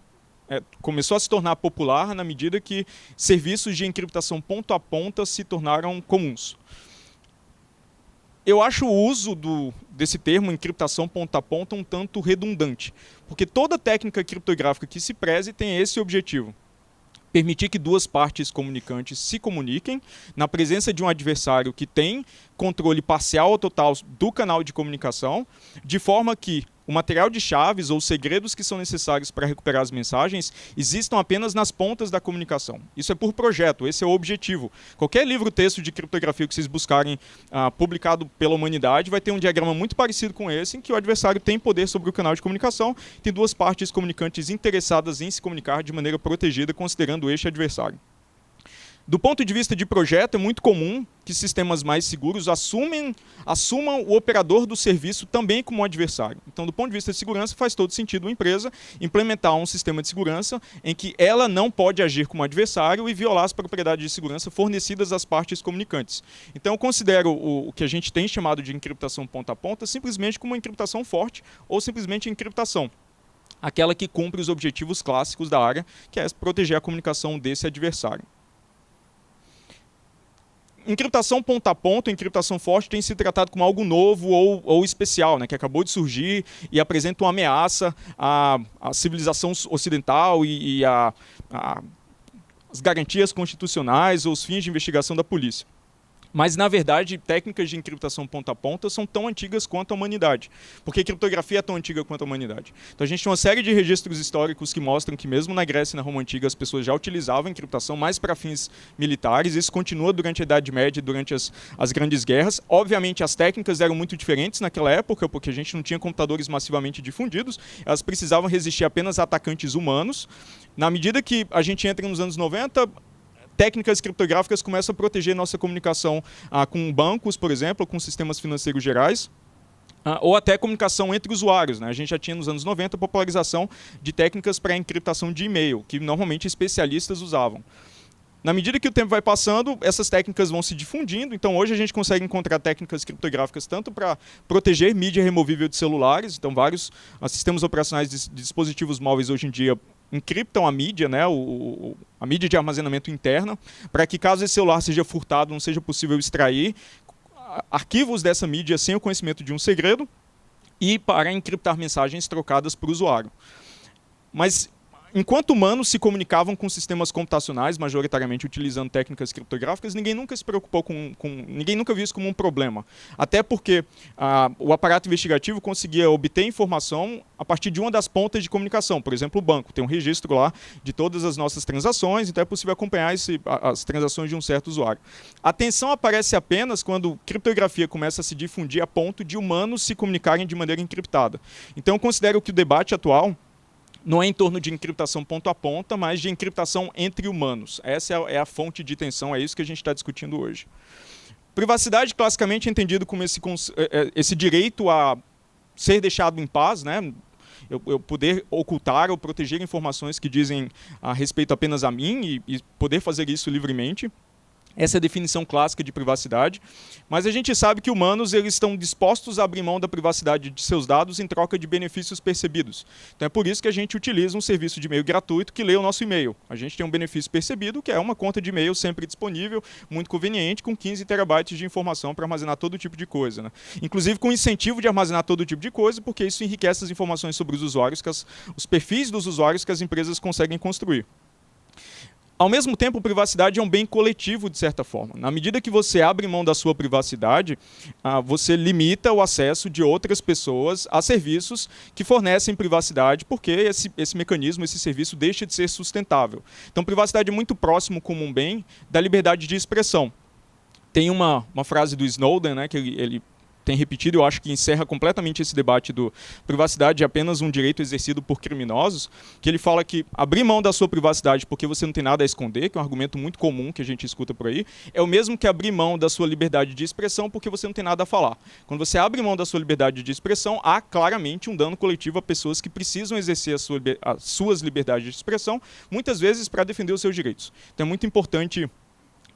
começou a se tornar popular na medida que serviços de encriptação ponto a ponta se tornaram comuns. Eu acho o uso desse termo, encriptação ponta a ponta, um tanto redundante, porque toda técnica criptográfica que se preze tem esse objetivo. permitir que duas partes comunicantes se comuniquem na presença de um adversário que tem controle parcial ou total do canal de comunicação, de forma que o material de chaves ou segredos que são necessários para recuperar as mensagens existam apenas nas pontas da comunicação. Isso é por projeto, esse é o objetivo. Qualquer livro-texto de criptografia que vocês buscarem publicado pela humanidade vai ter um diagrama muito parecido com esse, em que o adversário tem poder sobre o canal de comunicação, tem duas partes comunicantes interessadas em se comunicar de maneira protegida, considerando este adversário. Do ponto de vista de projeto, é muito comum que sistemas mais seguros assumam o operador do serviço também como um adversário. Então, do ponto de vista de segurança, faz todo sentido uma empresa implementar um sistema de segurança em que ela não pode agir como adversário e violar as propriedades de segurança fornecidas às partes comunicantes. Então, eu considero o que a gente tem chamado de encriptação ponta a ponta simplesmente como uma encriptação forte ou simplesmente encriptação. Aquela que cumpre os objetivos clássicos da área, que é proteger a comunicação desse adversário. Encriptação ponta a ponta, encriptação forte, tem se tratado como algo novo ou especial, né, que acabou de surgir e apresenta uma ameaça à civilização ocidental e às garantias constitucionais ou os fins de investigação da polícia. Mas, na verdade, técnicas de encriptação ponta a ponta são tão antigas quanto a humanidade. Porque a criptografia é tão antiga quanto a humanidade. Então, a gente tem uma série de registros históricos que mostram que, mesmo na Grécia e na Roma Antiga, as pessoas já utilizavam a encriptação mais para fins militares. Isso continua durante a Idade Média e durante as grandes guerras. Obviamente, as técnicas eram muito diferentes naquela época, porque a gente não tinha computadores massivamente difundidos. Elas precisavam resistir apenas a atacantes humanos. Na medida que a gente entra nos anos 90... técnicas criptográficas começam a proteger nossa comunicação com bancos, por exemplo, com sistemas financeiros gerais, ou até comunicação entre usuários, né? A gente já tinha nos anos 90 a popularização de técnicas para encriptação de e-mail, que normalmente especialistas usavam. Na medida que o tempo vai passando, essas técnicas vão se difundindo, então hoje a gente consegue encontrar técnicas criptográficas tanto para proteger mídia removível de celulares, então vários sistemas operacionais de dispositivos móveis hoje em dia encriptam a mídia, né, a mídia de armazenamento interna, para que caso esse celular seja furtado, não seja possível extrair arquivos dessa mídia sem o conhecimento de um segredo e para encriptar mensagens trocadas por usuário. Mas enquanto humanos se comunicavam com sistemas computacionais, majoritariamente utilizando técnicas criptográficas, ninguém nunca se preocupou ninguém nunca viu isso como um problema. Até porque o aparato investigativo conseguia obter informação a partir de uma das pontas de comunicação. Por exemplo, o banco tem um registro lá de todas as nossas transações, então é possível acompanhar as transações de um certo usuário. A tensão aparece apenas quando criptografia começa a se difundir a ponto de humanos se comunicarem de maneira encriptada. Então eu considero que o debate atual não é em torno de encriptação ponto a ponta, mas de encriptação entre humanos. Essa é a fonte de tensão, é isso que a gente está discutindo hoje. Privacidade, classicamente, é entendido como esse direito a ser deixado em paz, né? Eu poder ocultar ou proteger informações que dizem a respeito apenas a mim e poder fazer isso livremente. Essa é a definição clássica de privacidade, mas a gente sabe que humanos eles estão dispostos a abrir mão da privacidade de seus dados em troca de benefícios percebidos. Então é por isso que a gente utiliza um serviço de e-mail gratuito que lê o nosso e-mail. A gente tem um benefício percebido, que é uma conta de e-mail sempre disponível, muito conveniente, com 15 terabytes de informação para armazenar todo tipo de coisa, né? Inclusive com incentivo de armazenar todo tipo de coisa, porque isso enriquece as informações sobre os usuários, os perfis dos usuários que as empresas conseguem construir. Ao mesmo tempo, privacidade é um bem coletivo, de certa forma. Na medida que você abre mão da sua privacidade, você limita o acesso de outras pessoas a serviços que fornecem privacidade, porque esse mecanismo, esse serviço, deixa de ser sustentável. Então, privacidade é muito próximo como um bem da liberdade de expressão. Tem uma frase do Snowden, né, que ele tem repetido, eu acho que encerra completamente esse debate do privacidade é apenas um direito exercido por criminosos, que ele fala que abrir mão da sua privacidade porque você não tem nada a esconder, que é um argumento muito comum que a gente escuta por aí, é o mesmo que abrir mão da sua liberdade de expressão porque você não tem nada a falar. Quando você abre mão da sua liberdade de expressão, há claramente um dano coletivo a pessoas que precisam exercer as suas liberdades de expressão, muitas vezes para defender os seus direitos. Então é muito importante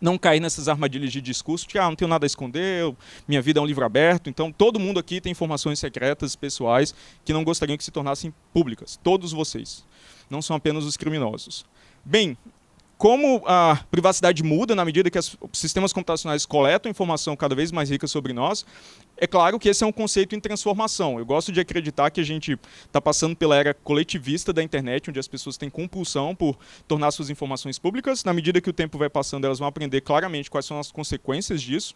não cair nessas armadilhas de discurso de não tenho nada a esconder, minha vida é um livro aberto. Então, todo mundo aqui tem informações secretas, pessoais, que não gostariam que se tornassem públicas. Todos vocês. Não são apenas os criminosos. Bem, como a privacidade muda na medida que os sistemas computacionais coletam informação cada vez mais rica sobre nós, é claro que esse é um conceito em transformação. Eu gosto de acreditar que a gente está passando pela era coletivista da internet, onde as pessoas têm compulsão por tornar suas informações públicas. Na medida que o tempo vai passando, elas vão aprender claramente quais são as consequências disso.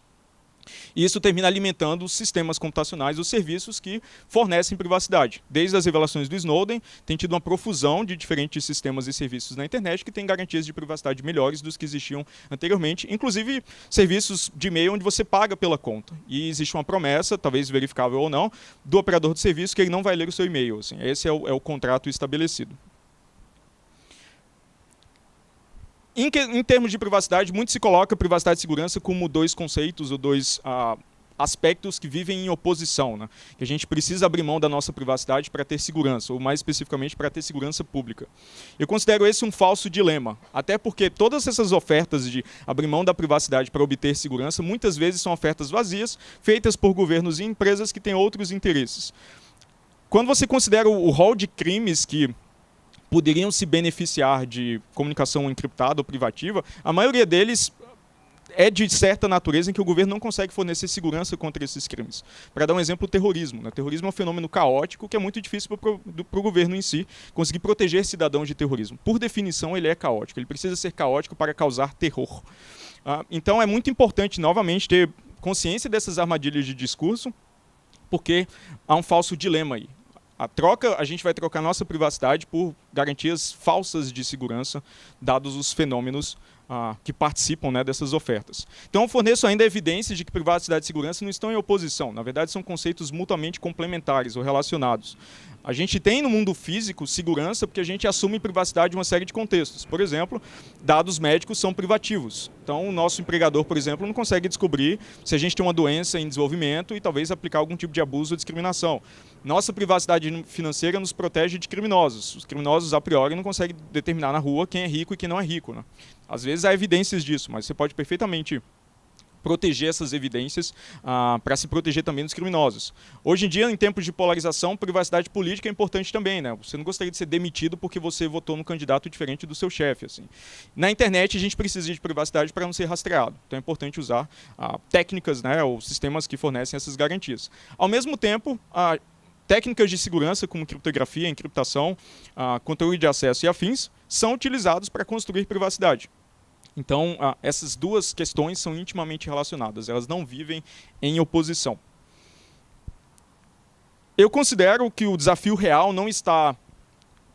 E isso termina alimentando os sistemas computacionais, os serviços que fornecem privacidade. Desde as revelações do Snowden, tem tido uma profusão de diferentes sistemas e serviços na internet que têm garantias de privacidade melhores dos que existiam anteriormente, inclusive serviços de e-mail onde você paga pela conta. E existe uma promessa, talvez verificável ou não, do operador de serviço que ele não vai ler o seu e-mail. Assim. Esse é o contrato estabelecido. Em termos de privacidade, muito se coloca privacidade e segurança como dois conceitos ou dois aspectos que vivem em oposição, né? Que a gente precisa abrir mão da nossa privacidade para ter segurança, ou mais especificamente para ter segurança pública. Eu considero esse um falso dilema, até porque todas essas ofertas de abrir mão da privacidade para obter segurança, muitas vezes são ofertas vazias, feitas por governos e empresas que têm outros interesses. Quando você considera o rol de crimes que poderiam se beneficiar de comunicação encriptada ou privativa, a maioria deles é de certa natureza em que o governo não consegue fornecer segurança contra esses crimes. Para dar um exemplo, o terrorismo. O terrorismo é um fenômeno caótico que é muito difícil para o governo em si conseguir proteger cidadãos de terrorismo. Por definição, ele é caótico. Ele precisa ser caótico para causar terror. Então, é muito importante, novamente, ter consciência dessas armadilhas de discurso, porque há um falso dilema aí. A gente vai trocar nossa privacidade por garantias falsas de segurança, dados os fenômenos que participam, né, dessas ofertas. Então, eu forneço ainda evidências de que privacidade e segurança não estão em oposição. Na verdade, são conceitos mutuamente complementares ou relacionados. A gente tem no mundo físico segurança porque a gente assume privacidade em uma série de contextos. Por exemplo, dados médicos são privativos. Então, o nosso empregador, por exemplo, não consegue descobrir se a gente tem uma doença em desenvolvimento e talvez aplicar algum tipo de abuso ou discriminação. Nossa privacidade financeira nos protege de criminosos. Os criminosos, a priori, não conseguem determinar na rua quem é rico e quem não é rico, né? Às vezes há evidências disso, mas você pode perfeitamente proteger essas evidências para se proteger também dos criminosos. Hoje em dia, em tempos de polarização, privacidade política é importante também, né? Você não gostaria de ser demitido porque você votou num candidato diferente do seu chefe. Assim. Na internet, a gente precisa de privacidade para não ser rastreado. Então é importante usar técnicas, né, ou sistemas que fornecem essas garantias. Ao mesmo tempo, técnicas de segurança, como criptografia, encriptação, controle de acesso e afins, são utilizados para construir privacidade. Então, essas duas questões são intimamente relacionadas, elas não vivem em oposição. Eu considero que o desafio real não está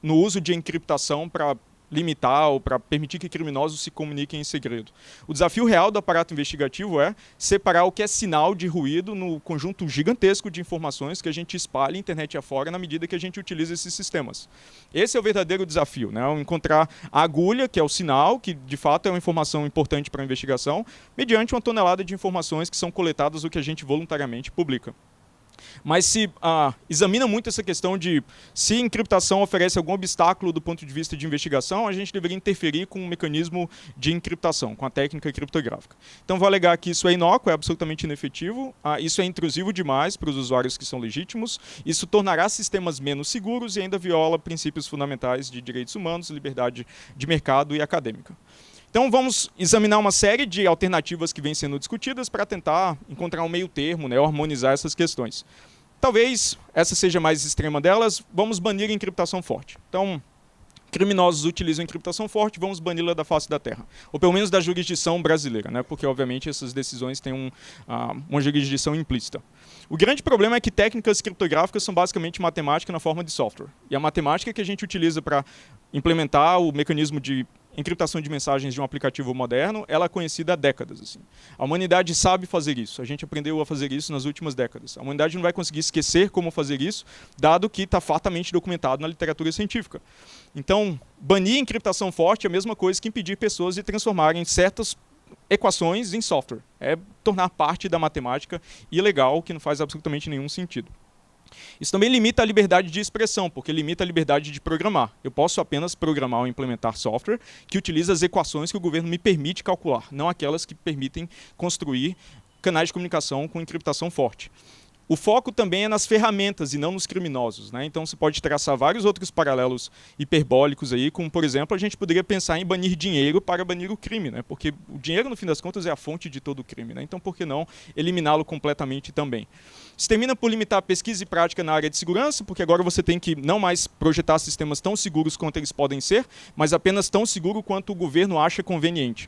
no uso de encriptação para limitar ou para permitir que criminosos se comuniquem em segredo. O desafio real do aparato investigativo é separar o que é sinal de ruído no conjunto gigantesco de informações que a gente espalha internet afora na medida que a gente utiliza esses sistemas. Esse é o verdadeiro desafio, né? Encontrar a agulha, que é o sinal, que de fato é uma informação importante para a investigação, mediante uma tonelada de informações que são coletadas ou que a gente voluntariamente publica. Mas se examina muito essa questão de se a encriptação oferece algum obstáculo do ponto de vista de investigação, a gente deveria interferir com o mecanismo de encriptação, com a técnica criptográfica. Então vou alegar que isso é inócuo, é absolutamente inefetivo, isso é intrusivo demais para os usuários que são legítimos, isso tornará sistemas menos seguros e ainda viola princípios fundamentais de direitos humanos, liberdade de mercado e acadêmica. Então vamos examinar uma série de alternativas que vêm sendo discutidas para tentar encontrar um meio termo, né, ou harmonizar essas questões. Talvez essa seja a mais extrema delas, vamos banir a encriptação forte. Então, criminosos utilizam encriptação forte, vamos bani-la da face da terra. Ou pelo menos da jurisdição brasileira, né, porque obviamente essas decisões têm uma jurisdição implícita. O grande problema é que técnicas criptográficas são basicamente matemática na forma de software. E a matemática que a gente utiliza para implementar o mecanismo de encriptação de mensagens de um aplicativo moderno, ela é conhecida há décadas. Assim. A humanidade sabe fazer isso. A gente aprendeu a fazer isso nas últimas décadas. A humanidade não vai conseguir esquecer como fazer isso, dado que está fartamente documentado na literatura científica. Então, banir a encriptação forte é a mesma coisa que impedir pessoas de transformarem certas equações em software. É tornar parte da matemática ilegal, que não faz absolutamente nenhum sentido. Isso também limita a liberdade de expressão, porque limita a liberdade de programar. Eu posso apenas programar ou implementar software que utiliza as equações que o governo me permite calcular, não aquelas que permitem construir canais de comunicação com encriptação forte. o foco também é nas ferramentas e não nos criminosos, né? Então você pode traçar vários outros paralelos hiperbólicos aí, como por exemplo, a gente poderia pensar em banir dinheiro para banir o crime, né? Porque o dinheiro, no fim das contas, é a fonte de todo o crime, né? Então por que não eliminá-lo completamente também? Isso termina por limitar a pesquisa e prática na área de segurança, porque agora você tem que não mais projetar sistemas tão seguros quanto eles podem ser, mas apenas tão seguro quanto o governo acha conveniente.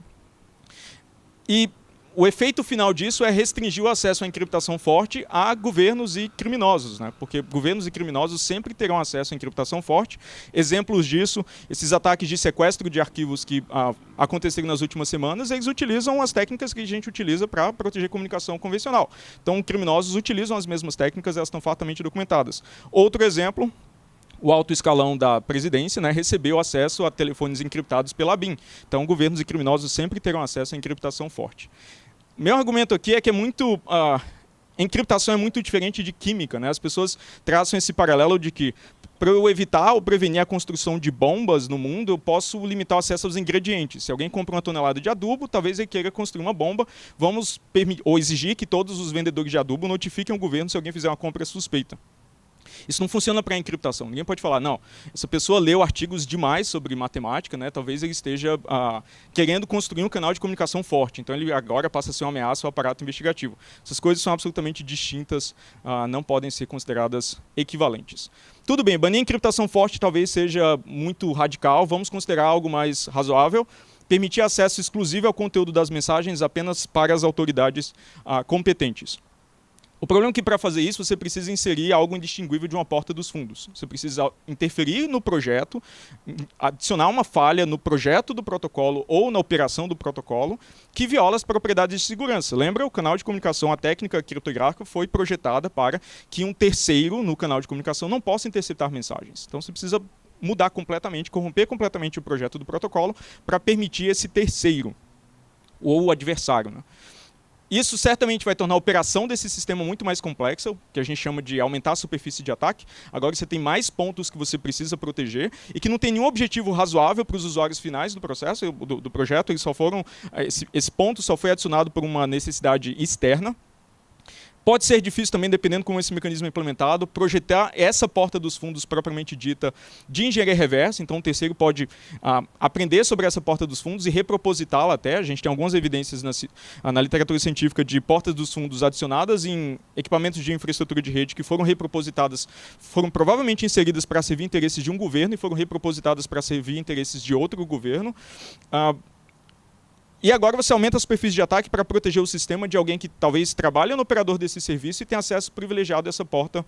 E o efeito final disso é restringir o acesso à encriptação forte a governos e criminosos, né? Porque governos e criminosos sempre terão acesso à encriptação forte. Exemplos disso, esses ataques de sequestro de arquivos que aconteceram nas últimas semanas, eles utilizam as técnicas que a gente utiliza para proteger comunicação convencional. Então, criminosos utilizam as mesmas técnicas, elas estão fartamente documentadas. Outro exemplo, o alto escalão da presidência, né, recebeu acesso a telefones encriptados pela BIM. Então, governos e criminosos sempre terão acesso à encriptação forte. Meu argumento aqui é que encriptação é muito diferente de química, né? As pessoas traçam esse paralelo de que, para eu evitar ou prevenir a construção de bombas no mundo, eu posso limitar o acesso aos ingredientes. Se alguém compra 1 tonelada de adubo, talvez ele queira construir uma bomba, vamos exigir que todos os vendedores de adubo notifiquem o governo se alguém fizer uma compra suspeita. Isso não funciona para a encriptação. Ninguém pode falar, não, essa pessoa leu artigos demais sobre matemática, né? Talvez ele esteja querendo construir um canal de comunicação forte. Então ele agora passa a ser uma ameaça ao aparato investigativo. Essas coisas são absolutamente distintas, não podem ser consideradas equivalentes. Tudo bem, banir a encriptação forte talvez seja muito radical, vamos considerar algo mais razoável. Permitir acesso exclusivo ao conteúdo das mensagens apenas para as autoridades competentes. O problema é que para fazer isso você precisa inserir algo indistinguível de uma porta dos fundos. Você precisa interferir no projeto, adicionar uma falha no projeto do protocolo ou na operação do protocolo que viola as propriedades de segurança. Lembra? O canal de comunicação, a técnica criptográfica foi projetada para que um terceiro no canal de comunicação não possa interceptar mensagens. Então você precisa mudar completamente, corromper completamente o projeto do protocolo para permitir esse terceiro, ou o adversário, né? Isso certamente vai tornar a operação desse sistema muito mais complexa, que a gente chama de aumentar a superfície de ataque. Agora você tem mais pontos que você precisa proteger e que não tem nenhum objetivo razoável para os usuários finais do processo, do projeto. Eles só foram, esse ponto só foi adicionado por uma necessidade externa. Pode ser difícil também, dependendo como esse mecanismo é implementado, projetar essa porta dos fundos propriamente dita de engenharia reversa. Então, o terceiro pode aprender sobre essa porta dos fundos e repropositá-la até. A gente tem algumas evidências na literatura científica de portas dos fundos adicionadas em equipamentos de infraestrutura de rede que foram repropositadas, foram provavelmente inseridas para servir interesses de um governo e foram repropositadas para servir interesses de outro governo. E agora você aumenta a superfície de ataque para proteger o sistema de alguém que talvez trabalhe no operador desse serviço e tenha acesso privilegiado a essa porta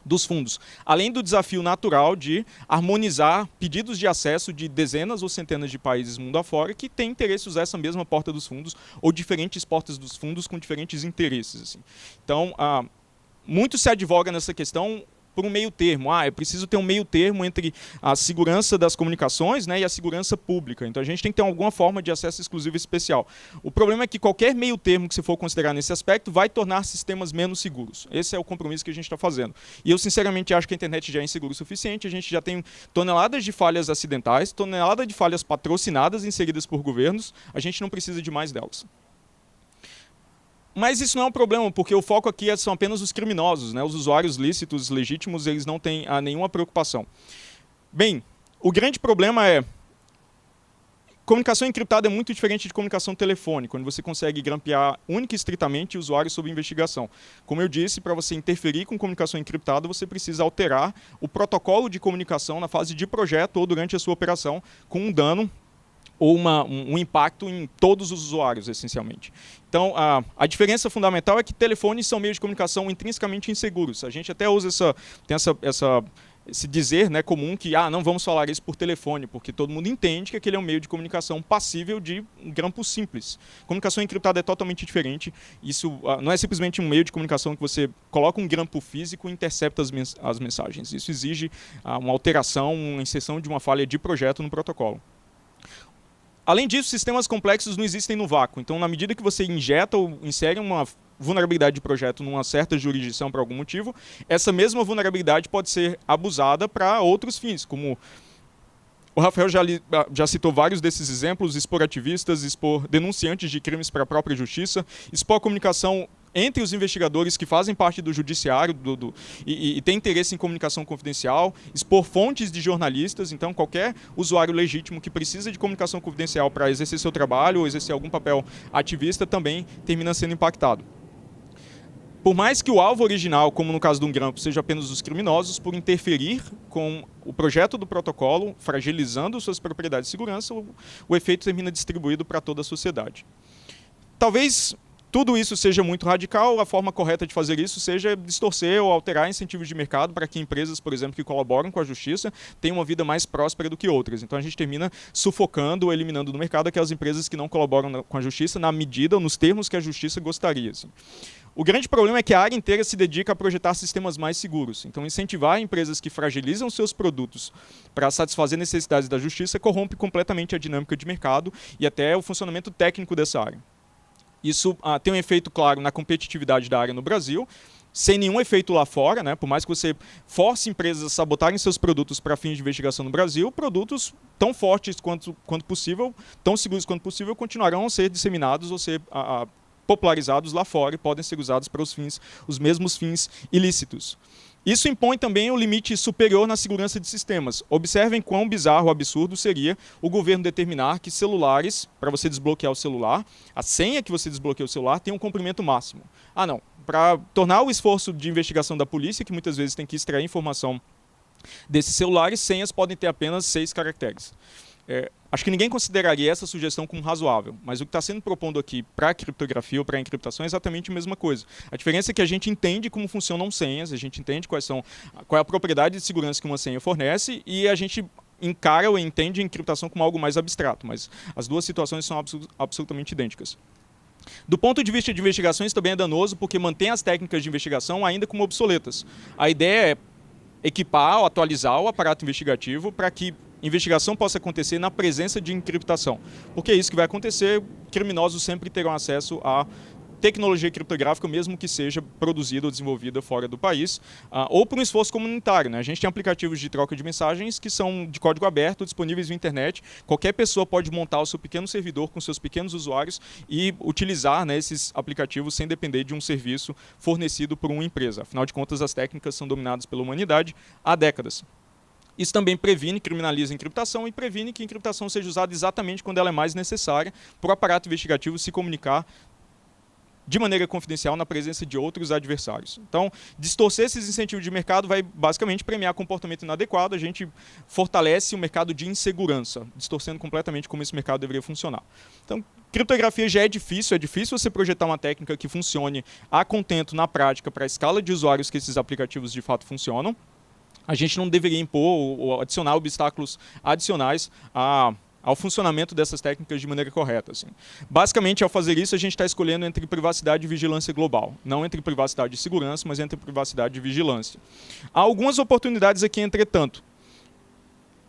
dos fundos. Além do desafio natural de harmonizar pedidos de acesso de dezenas ou centenas de países mundo afora que têm interesse em usar essa mesma porta dos fundos ou diferentes portas dos fundos com diferentes interesses. Assim. Então, muito se advoga nessa questão por um meio termo. É preciso ter um meio termo entre a segurança das comunicações, né, e a segurança pública. Então a gente tem que ter alguma forma de acesso exclusivo especial. O problema é que qualquer meio termo que você for considerar nesse aspecto vai tornar sistemas menos seguros. Esse é o compromisso que a gente está fazendo. E eu sinceramente acho que a internet já é insegura o suficiente, a gente já tem toneladas de falhas acidentais, toneladas de falhas patrocinadas inseridas por governos, a gente não precisa de mais delas. Mas isso não é um problema, porque o foco aqui são apenas os criminosos, né? Os usuários lícitos, legítimos, eles não têm nenhuma preocupação. Bem, o grande problema é comunicação encriptada é muito diferente de comunicação telefônica, onde você consegue grampear única e estritamente o usuário sob investigação. Como eu disse, para você interferir com comunicação encriptada, você precisa alterar o protocolo de comunicação na fase de projeto ou durante a sua operação com um dano ou um impacto em todos os usuários, essencialmente. Então, a diferença fundamental é que telefones são meios de comunicação intrinsecamente inseguros. A gente até usa esse dizer, né, comum que não vamos falar isso por telefone, porque todo mundo entende que aquele é um meio de comunicação passível de um grampo simples. Comunicação encriptada é totalmente diferente. Isso não é simplesmente um meio de comunicação que você coloca um grampo físico e intercepta as mensagens. Isso exige uma alteração, uma inserção de uma falha de projeto no protocolo. Além disso, sistemas complexos não existem no vácuo. Então, na medida que você injeta ou insere uma vulnerabilidade de projeto numa certa jurisdição por algum motivo, essa mesma vulnerabilidade pode ser abusada para outros fins, como o Rafael já citou vários desses exemplos: expor ativistas, expor denunciantes de crimes para a própria justiça, expor a comunicação entre os investigadores que fazem parte do judiciário e têm interesse em comunicação confidencial, expor fontes de jornalistas. Então, qualquer usuário legítimo que precisa de comunicação confidencial para exercer seu trabalho ou exercer algum papel ativista também termina sendo impactado. Por mais que o alvo original, como no caso do grampo, seja apenas os criminosos, por interferir com o projeto do protocolo, fragilizando suas propriedades de segurança, o efeito termina distribuído para toda a sociedade. Talvez tudo isso seja muito radical, a forma correta de fazer isso seja distorcer ou alterar incentivos de mercado para que empresas, por exemplo, que colaboram com a justiça, tenham uma vida mais próspera do que outras. Então a gente termina sufocando ou eliminando do mercado aquelas empresas que não colaboram com a justiça na medida ou nos termos que a justiça gostaria. Assim. O grande problema é que a área inteira se dedica a projetar sistemas mais seguros. Então, incentivar empresas que fragilizam seus produtos para satisfazer necessidades da justiça corrompe completamente a dinâmica de mercado e até o funcionamento técnico dessa área. Isso tem um efeito claro na competitividade da área no Brasil, sem nenhum efeito lá fora, né? Por mais que você force empresas a sabotarem seus produtos para fins de investigação no Brasil, produtos tão fortes quanto possível, tão seguros quanto possível, continuarão a ser disseminados ou ser popularizados lá fora e podem ser usados para os mesmos fins ilícitos. Isso impõe também um limite superior na segurança de sistemas. Observem quão bizarro ou absurdo seria o governo determinar que celulares, para você desbloquear o celular, a senha que você desbloqueia o celular tem um comprimento máximo. Ah, não. Para tornar o esforço de investigação da polícia, que muitas vezes tem que extrair informação desses celulares, senhas podem ter apenas 6 caracteres. Acho que ninguém consideraria essa sugestão como razoável, mas o que está sendo propondo aqui para a criptografia ou para a encriptação é exatamente a mesma coisa. A diferença é que a gente entende como funcionam senhas, a gente entende qual é a propriedade de segurança que uma senha fornece e a gente encara ou entende a encriptação como algo mais abstrato, mas as duas situações são absolutamente idênticas. Do ponto de vista de investigações também é danoso porque mantém as técnicas de investigação ainda como obsoletas. A ideia é equipar ou atualizar o aparato investigativo para que investigação possa acontecer na presença de encriptação. Porque é isso que vai acontecer, criminosos sempre terão acesso a tecnologia criptográfica, mesmo que seja produzida ou desenvolvida fora do país, ou por um esforço comunitário. Né? A gente tem aplicativos de troca de mensagens que são de código aberto, disponíveis na internet. Qualquer pessoa pode montar o seu pequeno servidor com seus pequenos usuários e utilizar, né, esses aplicativos sem depender de um serviço fornecido por uma empresa. Afinal de contas, as técnicas são dominadas pela humanidade há décadas. Isso também previne, criminaliza a encriptação e previne que a encriptação seja usada exatamente quando ela é mais necessária para o aparato investigativo se comunicar de maneira confidencial na presença de outros adversários. Então, distorcer esses incentivos de mercado vai basicamente premiar comportamento inadequado, a gente fortalece o mercado de insegurança, distorcendo completamente como esse mercado deveria funcionar. Então, criptografia já é difícil você projetar uma técnica que funcione a contento na prática para a escala de usuários que esses aplicativos de fato funcionam. A gente não deveria impor ou adicionar obstáculos adicionais ao funcionamento dessas técnicas de maneira correta. Assim. Basicamente, ao fazer isso, a gente está escolhendo entre privacidade e vigilância global. Não entre privacidade e segurança, mas entre privacidade e vigilância. Há algumas oportunidades aqui, entretanto.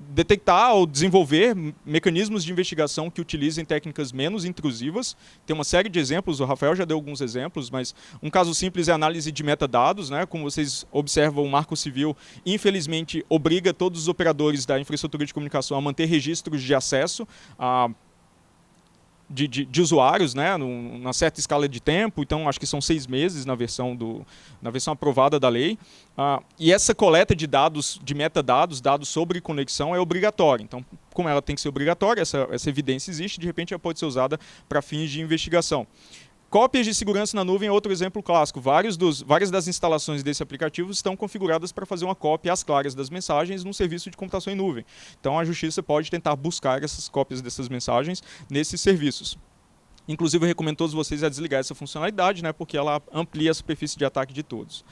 Detectar ou desenvolver mecanismos de investigação que utilizem técnicas menos intrusivas. Tem uma série de exemplos, o Rafael já deu alguns exemplos, mas um caso simples é a análise de metadados. Né? Como vocês observam, o Marco Civil, infelizmente, obriga todos os operadores da infraestrutura de comunicação a manter registros de acesso de usuários, né, numa certa escala de tempo, então acho que são 6 meses na versão aprovada da lei. E essa coleta de dados, de metadados, dados sobre conexão, é obrigatória. Então, como ela tem que ser obrigatória, essa evidência existe, de repente ela pode ser usada para fins de investigação. Cópias de segurança na nuvem é outro exemplo clássico. Várias das instalações desse aplicativo estão configuradas para fazer uma cópia às claras das mensagens num serviço de computação em nuvem. Então a justiça pode tentar buscar essas cópias dessas mensagens nesses serviços. Inclusive eu recomendo a todos vocês a desligar essa funcionalidade, né, porque ela amplia a superfície de ataque de todos.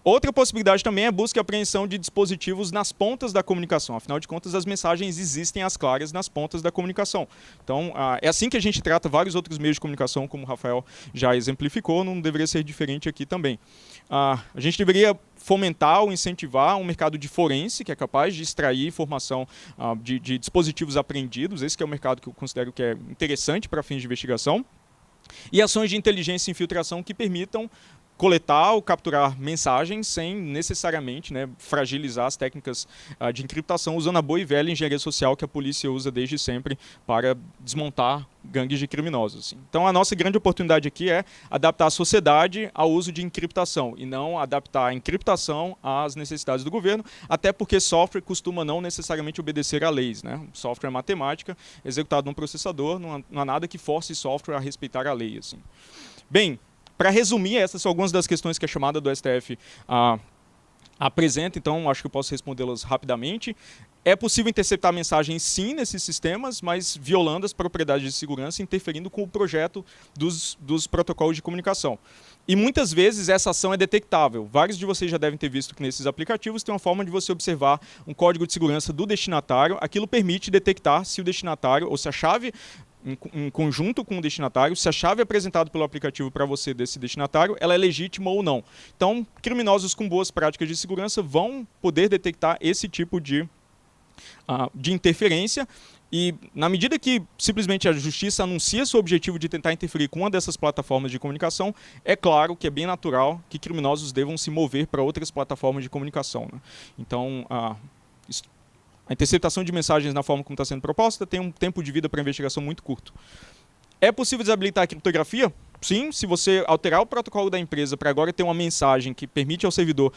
Outra possibilidade também é a busca e apreensão de dispositivos nas pontas da comunicação. Afinal de contas, as mensagens existem às claras nas pontas da comunicação. Então, é assim que a gente trata vários outros meios de comunicação, como o Rafael já exemplificou, não deveria ser diferente aqui também. A gente deveria fomentar ou incentivar um mercado de forense, que é capaz de extrair informação de dispositivos apreendidos. Esse que é o mercado que eu considero que é interessante para fins de investigação. E ações de inteligência e infiltração que permitam coletar ou capturar mensagens sem necessariamente, né, fragilizar as técnicas de encriptação, usando a boa e velha engenharia social que a polícia usa desde sempre para desmontar gangues de criminosos. Assim. Então a nossa grande oportunidade aqui é adaptar a sociedade ao uso de encriptação e não adaptar a encriptação às necessidades do governo, até porque software costuma não necessariamente obedecer a leis. Né? Software é matemática, executado num processador, não há nada que force software a respeitar a lei. Assim. Bem, para resumir, essas são algumas das questões que a chamada do STF apresenta, então acho que eu posso respondê-las rapidamente. É possível interceptar mensagens sim nesses sistemas, mas violando as propriedades de segurança, interferindo com o projeto dos protocolos de comunicação. E muitas vezes essa ação é detectável. Vários de vocês já devem ter visto que nesses aplicativos tem uma forma de você observar um código de segurança do destinatário. Aquilo permite detectar se o destinatário, ou se a chave em conjunto com o destinatário, se a chave apresentada pelo aplicativo para você desse destinatário, ela é legítima ou não. Então, criminosos com boas práticas de segurança vão poder detectar esse tipo de interferência e, na medida que simplesmente a justiça anuncia seu objetivo de tentar interferir com uma dessas plataformas de comunicação, é claro que é bem natural que criminosos devam se mover para outras plataformas de comunicação. Né? Então, a interceptação de mensagens na forma como está sendo proposta tem um tempo de vida para investigação muito curto. É possível desabilitar a criptografia? Sim, se você alterar o protocolo da empresa para agora ter uma mensagem que permite ao servidor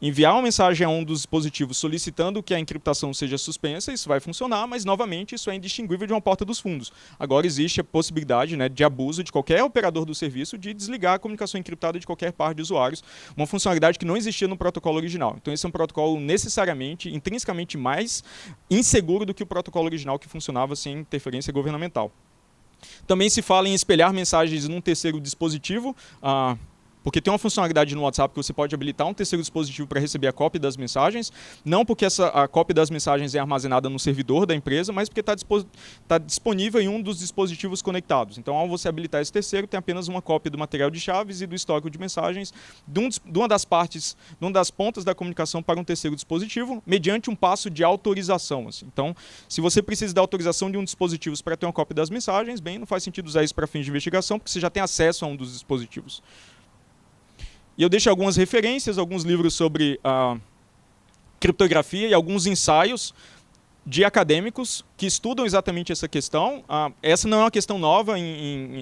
enviar uma mensagem a um dos dispositivos solicitando que a encriptação seja suspensa, isso vai funcionar, mas, novamente, isso é indistinguível de uma porta dos fundos. Agora existe a possibilidade, né, de abuso de qualquer operador do serviço de desligar a comunicação encriptada de qualquer par de usuários, uma funcionalidade que não existia no protocolo original. Então, esse é um protocolo necessariamente, intrinsecamente mais inseguro do que o protocolo original que funcionava sem interferência governamental. Também se fala em espelhar mensagens num terceiro dispositivo, porque tem uma funcionalidade no WhatsApp que você pode habilitar um terceiro dispositivo para receber a cópia das mensagens, não porque a cópia das mensagens é armazenada no servidor da empresa, mas porque está disponível em um dos dispositivos conectados. Então, ao você habilitar esse terceiro, tem apenas uma cópia do material de chaves e do histórico de mensagens de uma das pontas da comunicação para um terceiro dispositivo, mediante um passo de autorização. Assim. Então, se você precisa da autorização de um dispositivo para ter uma cópia das mensagens, bem, não faz sentido usar isso para fins de investigação, porque você já tem acesso a um dos dispositivos. E eu deixo algumas referências, alguns livros sobre criptografia e alguns ensaios de acadêmicos que estudam exatamente essa questão. Essa não é uma questão nova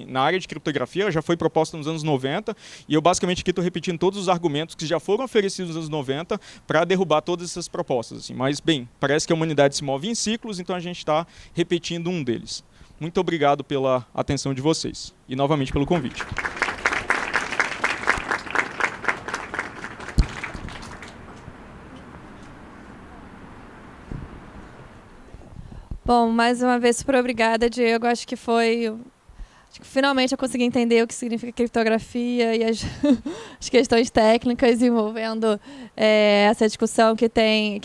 na área de criptografia, ela já foi proposta nos anos 90, e eu basicamente aqui estou repetindo todos os argumentos que já foram oferecidos nos anos 90 para derrubar todas essas propostas. Assim. Mas, bem, parece que a humanidade se move em ciclos, então a gente está repetindo um deles. Muito obrigado pela atenção de vocês e, novamente, pelo convite. Bom, mais uma vez, super obrigada, Diego. Acho que finalmente eu consegui entender o que significa criptografia e as questões técnicas envolvendo essa discussão que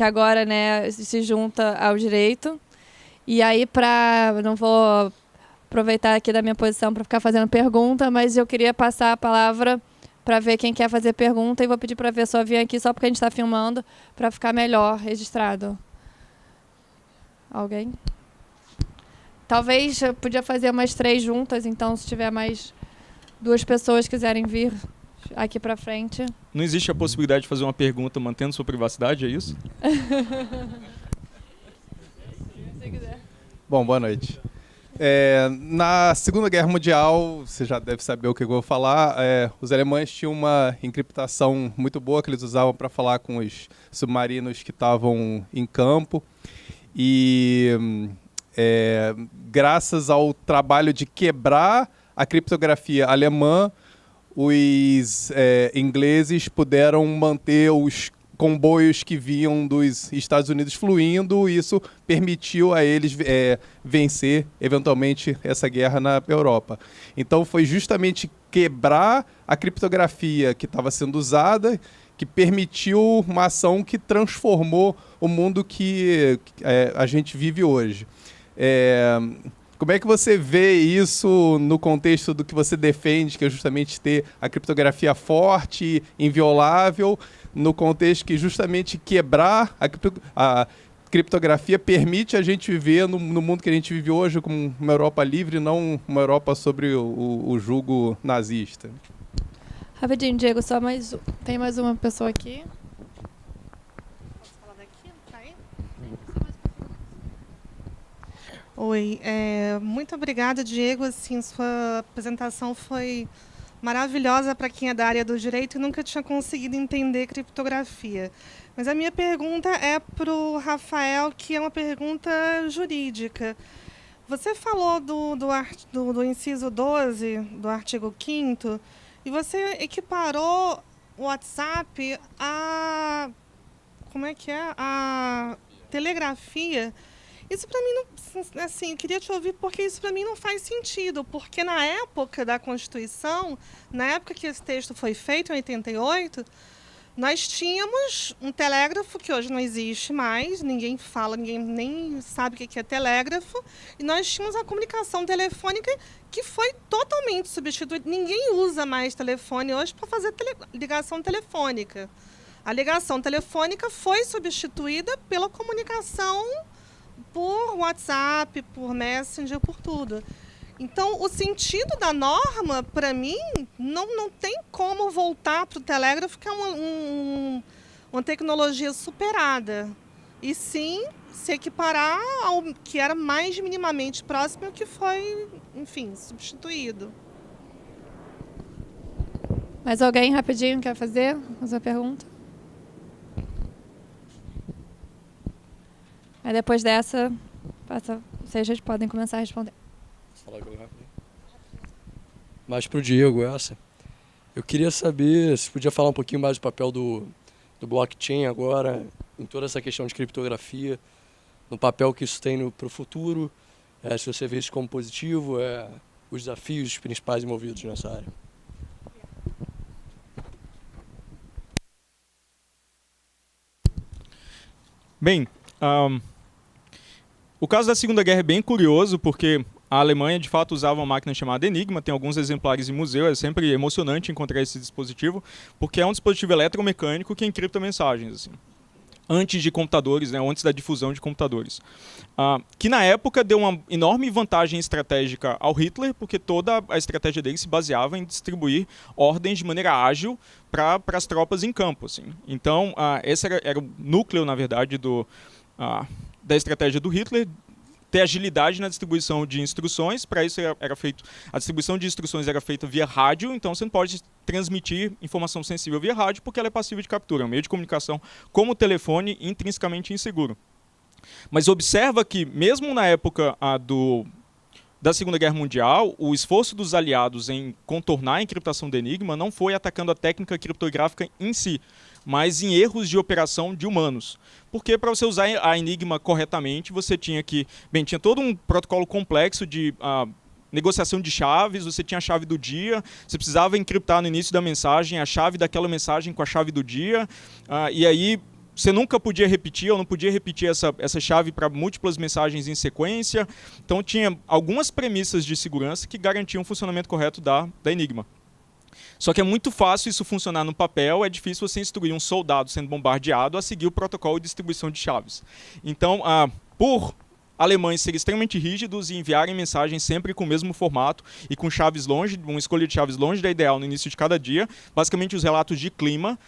agora, né, se junta ao direito. E aí, não vou aproveitar aqui da minha posição para ficar fazendo pergunta, mas eu queria passar a palavra para ver quem quer fazer pergunta e vou pedir para a pessoa vir aqui só porque a gente está filmando para ficar melhor registrado. Alguém? Talvez eu podia fazer umas 3 juntas, então se tiver mais 2 pessoas que quiserem vir aqui para frente. Não existe a possibilidade de fazer uma pergunta mantendo sua privacidade, é isso? Se quiser. Bom, boa noite. Na Segunda Guerra Mundial, você já deve saber o que eu vou falar, os alemães tinham uma encriptação muito boa que eles usavam para falar com os submarinos que estavam em campo. E graças ao trabalho de quebrar a criptografia alemã, os ingleses puderam manter os comboios que vinham dos Estados Unidos fluindo, e isso permitiu a eles vencer, eventualmente, essa guerra na Europa. Então, foi justamente quebrar a criptografia que estava sendo usada que permitiu uma ação que transformou o mundo que a gente vive hoje. Como é que você vê isso no contexto do que você defende, que é justamente ter a criptografia forte, inviolável, no contexto que justamente quebrar a criptografia permite a gente viver no mundo que a gente vive hoje como uma Europa livre, não uma Europa sobre o jugo nazista? Rapidinho, Diego, só mais um. Tem mais uma pessoa aqui. Posso falar daqui? Tá aí? Oi, muito obrigada, Diego. Assim, sua apresentação foi maravilhosa para quem é da área do direito e nunca tinha conseguido entender criptografia. Mas a minha pergunta é para o Rafael, que é uma pergunta jurídica. Você falou do inciso 12 do artigo 5º e você equiparou o WhatsApp a... Como é que é? A telegrafia. Isso para mim não, assim, eu queria te ouvir porque isso para mim não faz sentido, porque na época da Constituição, na época que esse texto foi feito, em 88, nós tínhamos um telégrafo que hoje não existe mais, ninguém fala, ninguém nem sabe o que é telégrafo, e nós tínhamos a comunicação telefônica que foi totalmente substituída. Ninguém usa mais telefone hoje para fazer ligação telefônica. A ligação telefônica foi substituída pela comunicação por WhatsApp, por Messenger, por tudo. Então, o sentido da norma, para mim, não tem como voltar para o telégrafo, que é uma tecnologia superada. E sim se equiparar ao que era mais minimamente próximo ao que foi, enfim, substituído. Mais alguém rapidinho quer fazer a pergunta? Aí depois dessa, vocês já podem começar a responder. Falar agora rapidinho. Mais para o Diego essa. Eu queria saber se podia falar um pouquinho mais do papel do blockchain agora, em toda essa questão de criptografia, no papel que isso tem para o futuro, se você vê isso como positivo, os desafios principais envolvidos nessa área. Bem, o caso da Segunda Guerra é bem curioso, porque a Alemanha, de fato, usava uma máquina chamada Enigma, tem alguns exemplares em museu, é sempre emocionante encontrar esse dispositivo, porque é um dispositivo eletromecânico que encripta mensagens, assim, antes de computadores, né, antes da difusão de computadores. Que na época deu uma enorme vantagem estratégica ao Hitler, porque toda a estratégia dele se baseava em distribuir ordens de maneira ágil para as tropas em campo. Assim. Então, esse era o núcleo, na verdade, da estratégia do Hitler, ter agilidade na distribuição de instruções. Para isso era feito, a distribuição de instruções era feita via rádio, então você não pode transmitir informação sensível via rádio porque ela é passiva de captura, é um meio de comunicação como o telefone intrinsecamente inseguro. Mas observa que mesmo na época da Segunda Guerra Mundial, o esforço dos aliados em contornar a encriptação do Enigma não foi atacando a técnica criptográfica em si, mas em erros de operação de humanos. Porque para você usar a Enigma corretamente, você tinha tinha todo um protocolo complexo de negociação de chaves, você tinha a chave do dia, você precisava encriptar no início da mensagem a chave daquela mensagem com a chave do dia, e aí você nunca podia repetir, ou não podia repetir essa chave para múltiplas mensagens em sequência. Então tinha algumas premissas de segurança que garantiam o funcionamento correto da Enigma. Só que é muito fácil isso funcionar no papel, é difícil você instruir um soldado sendo bombardeado a seguir o protocolo de distribuição de chaves. Então, por alemães serem extremamente rígidos e enviarem mensagens sempre com o mesmo formato e com chaves longe, uma escolha de chaves longe da ideal no início de cada dia, basicamente os relatos de clima,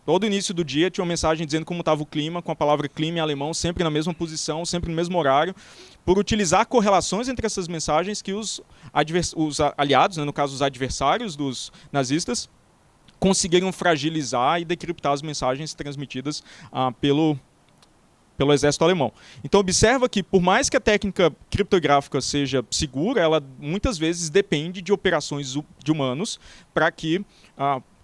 todo início do dia tinha uma mensagem dizendo como estava o clima, com a palavra clima em alemão, sempre na mesma posição, sempre no mesmo horário, por utilizar correlações entre essas mensagens que os aliados, né, no caso os adversários dos nazistas, conseguiram fragilizar e decriptar as mensagens transmitidas pelo exército alemão. Então observa que, por mais que a técnica criptográfica seja segura, ela muitas vezes depende de operações de humanos para que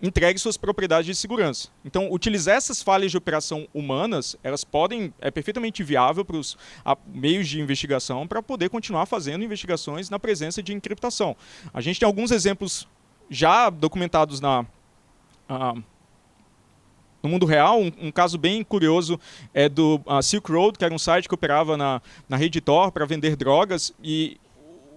entregue suas propriedades de segurança. Então, utilizar essas falhas de operação humanas, elas é perfeitamente viável para os meios de investigação para poder continuar fazendo investigações na presença de encriptação. A gente tem alguns exemplos já documentados no mundo real. Um caso bem curioso é do Silk Road, que era um site que operava na rede Tor para vender drogas, e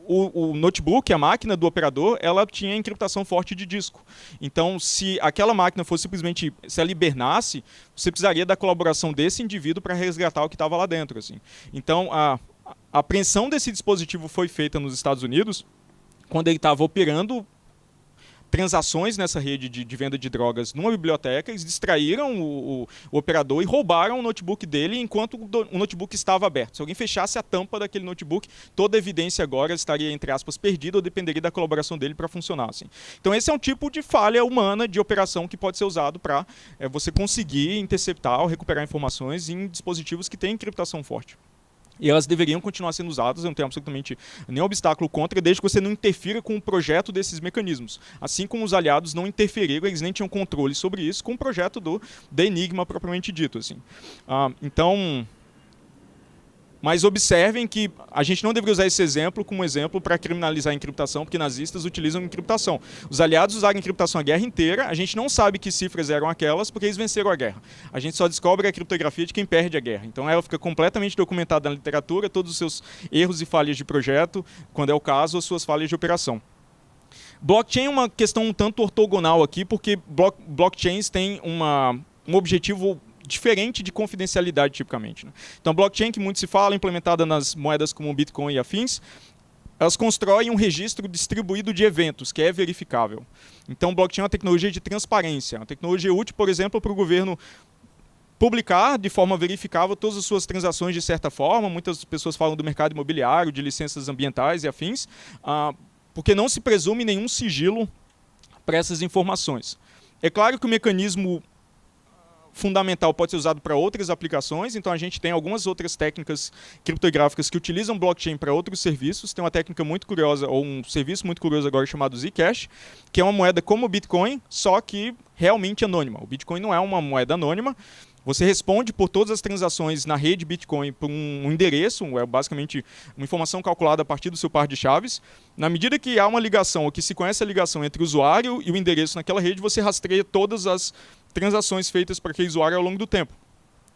o notebook, a máquina do operador, ela tinha encriptação forte de disco. Então, se aquela máquina fosse simplesmente, se ela hibernasse, você precisaria da colaboração desse indivíduo para resgatar o que estava lá dentro. Assim. Então, a apreensão desse dispositivo foi feita nos Estados Unidos, quando ele estava operando transações nessa rede de venda de drogas numa biblioteca, eles distraíram o operador e roubaram o notebook dele enquanto o notebook estava aberto. Se alguém fechasse a tampa daquele notebook, toda a evidência agora estaria, entre aspas, perdida ou dependeria da colaboração dele para funcionar. Assim. Então esse é um tipo de falha humana de operação que pode ser usado para você conseguir interceptar ou recuperar informações em dispositivos que têm encriptação forte. E elas deveriam continuar sendo usadas, eu não tenho absolutamente nenhum obstáculo contra, desde que você não interfira com o projeto desses mecanismos. Assim como os aliados não interferiram, eles nem tinham controle sobre isso com o projeto da Enigma propriamente dito. Assim. Então... Mas observem que a gente não deveria usar esse exemplo como exemplo para criminalizar a encriptação, porque nazistas utilizam encriptação. Os aliados usaram encriptação a guerra inteira, a gente não sabe que cifras eram aquelas porque eles venceram a guerra. A gente só descobre a criptografia de quem perde a guerra. Então ela fica completamente documentada na literatura, todos os seus erros e falhas de projeto, quando é o caso, as suas falhas de operação. Blockchain é uma questão um tanto ortogonal aqui, porque blockchains têm um objetivo diferente de confidencialidade, tipicamente. Né? Então, a blockchain, que muito se fala, implementada nas moedas como o Bitcoin e afins, elas constroem um registro distribuído de eventos, que é verificável. Então, blockchain é uma tecnologia de transparência, uma tecnologia útil, por exemplo, para o governo publicar de forma verificável todas as suas transações de certa forma. Muitas pessoas falam do mercado imobiliário, de licenças ambientais e afins, porque não se presume nenhum sigilo para essas informações. É claro que o mecanismo fundamental pode ser usado para outras aplicações, então a gente tem algumas outras técnicas criptográficas que utilizam blockchain para outros serviços. Tem uma técnica muito curiosa, ou um serviço muito curioso agora chamado Zcash, que é uma moeda como o Bitcoin, só que realmente anônima. O Bitcoin não é uma moeda anônima. Você responde por todas as transações na rede Bitcoin por um endereço, é basicamente uma informação calculada a partir do seu par de chaves. Na medida que há uma ligação, ou que se conhece a ligação entre o usuário e o endereço naquela rede, você rastreia todas as transações feitas para aquele usuário ao longo do tempo.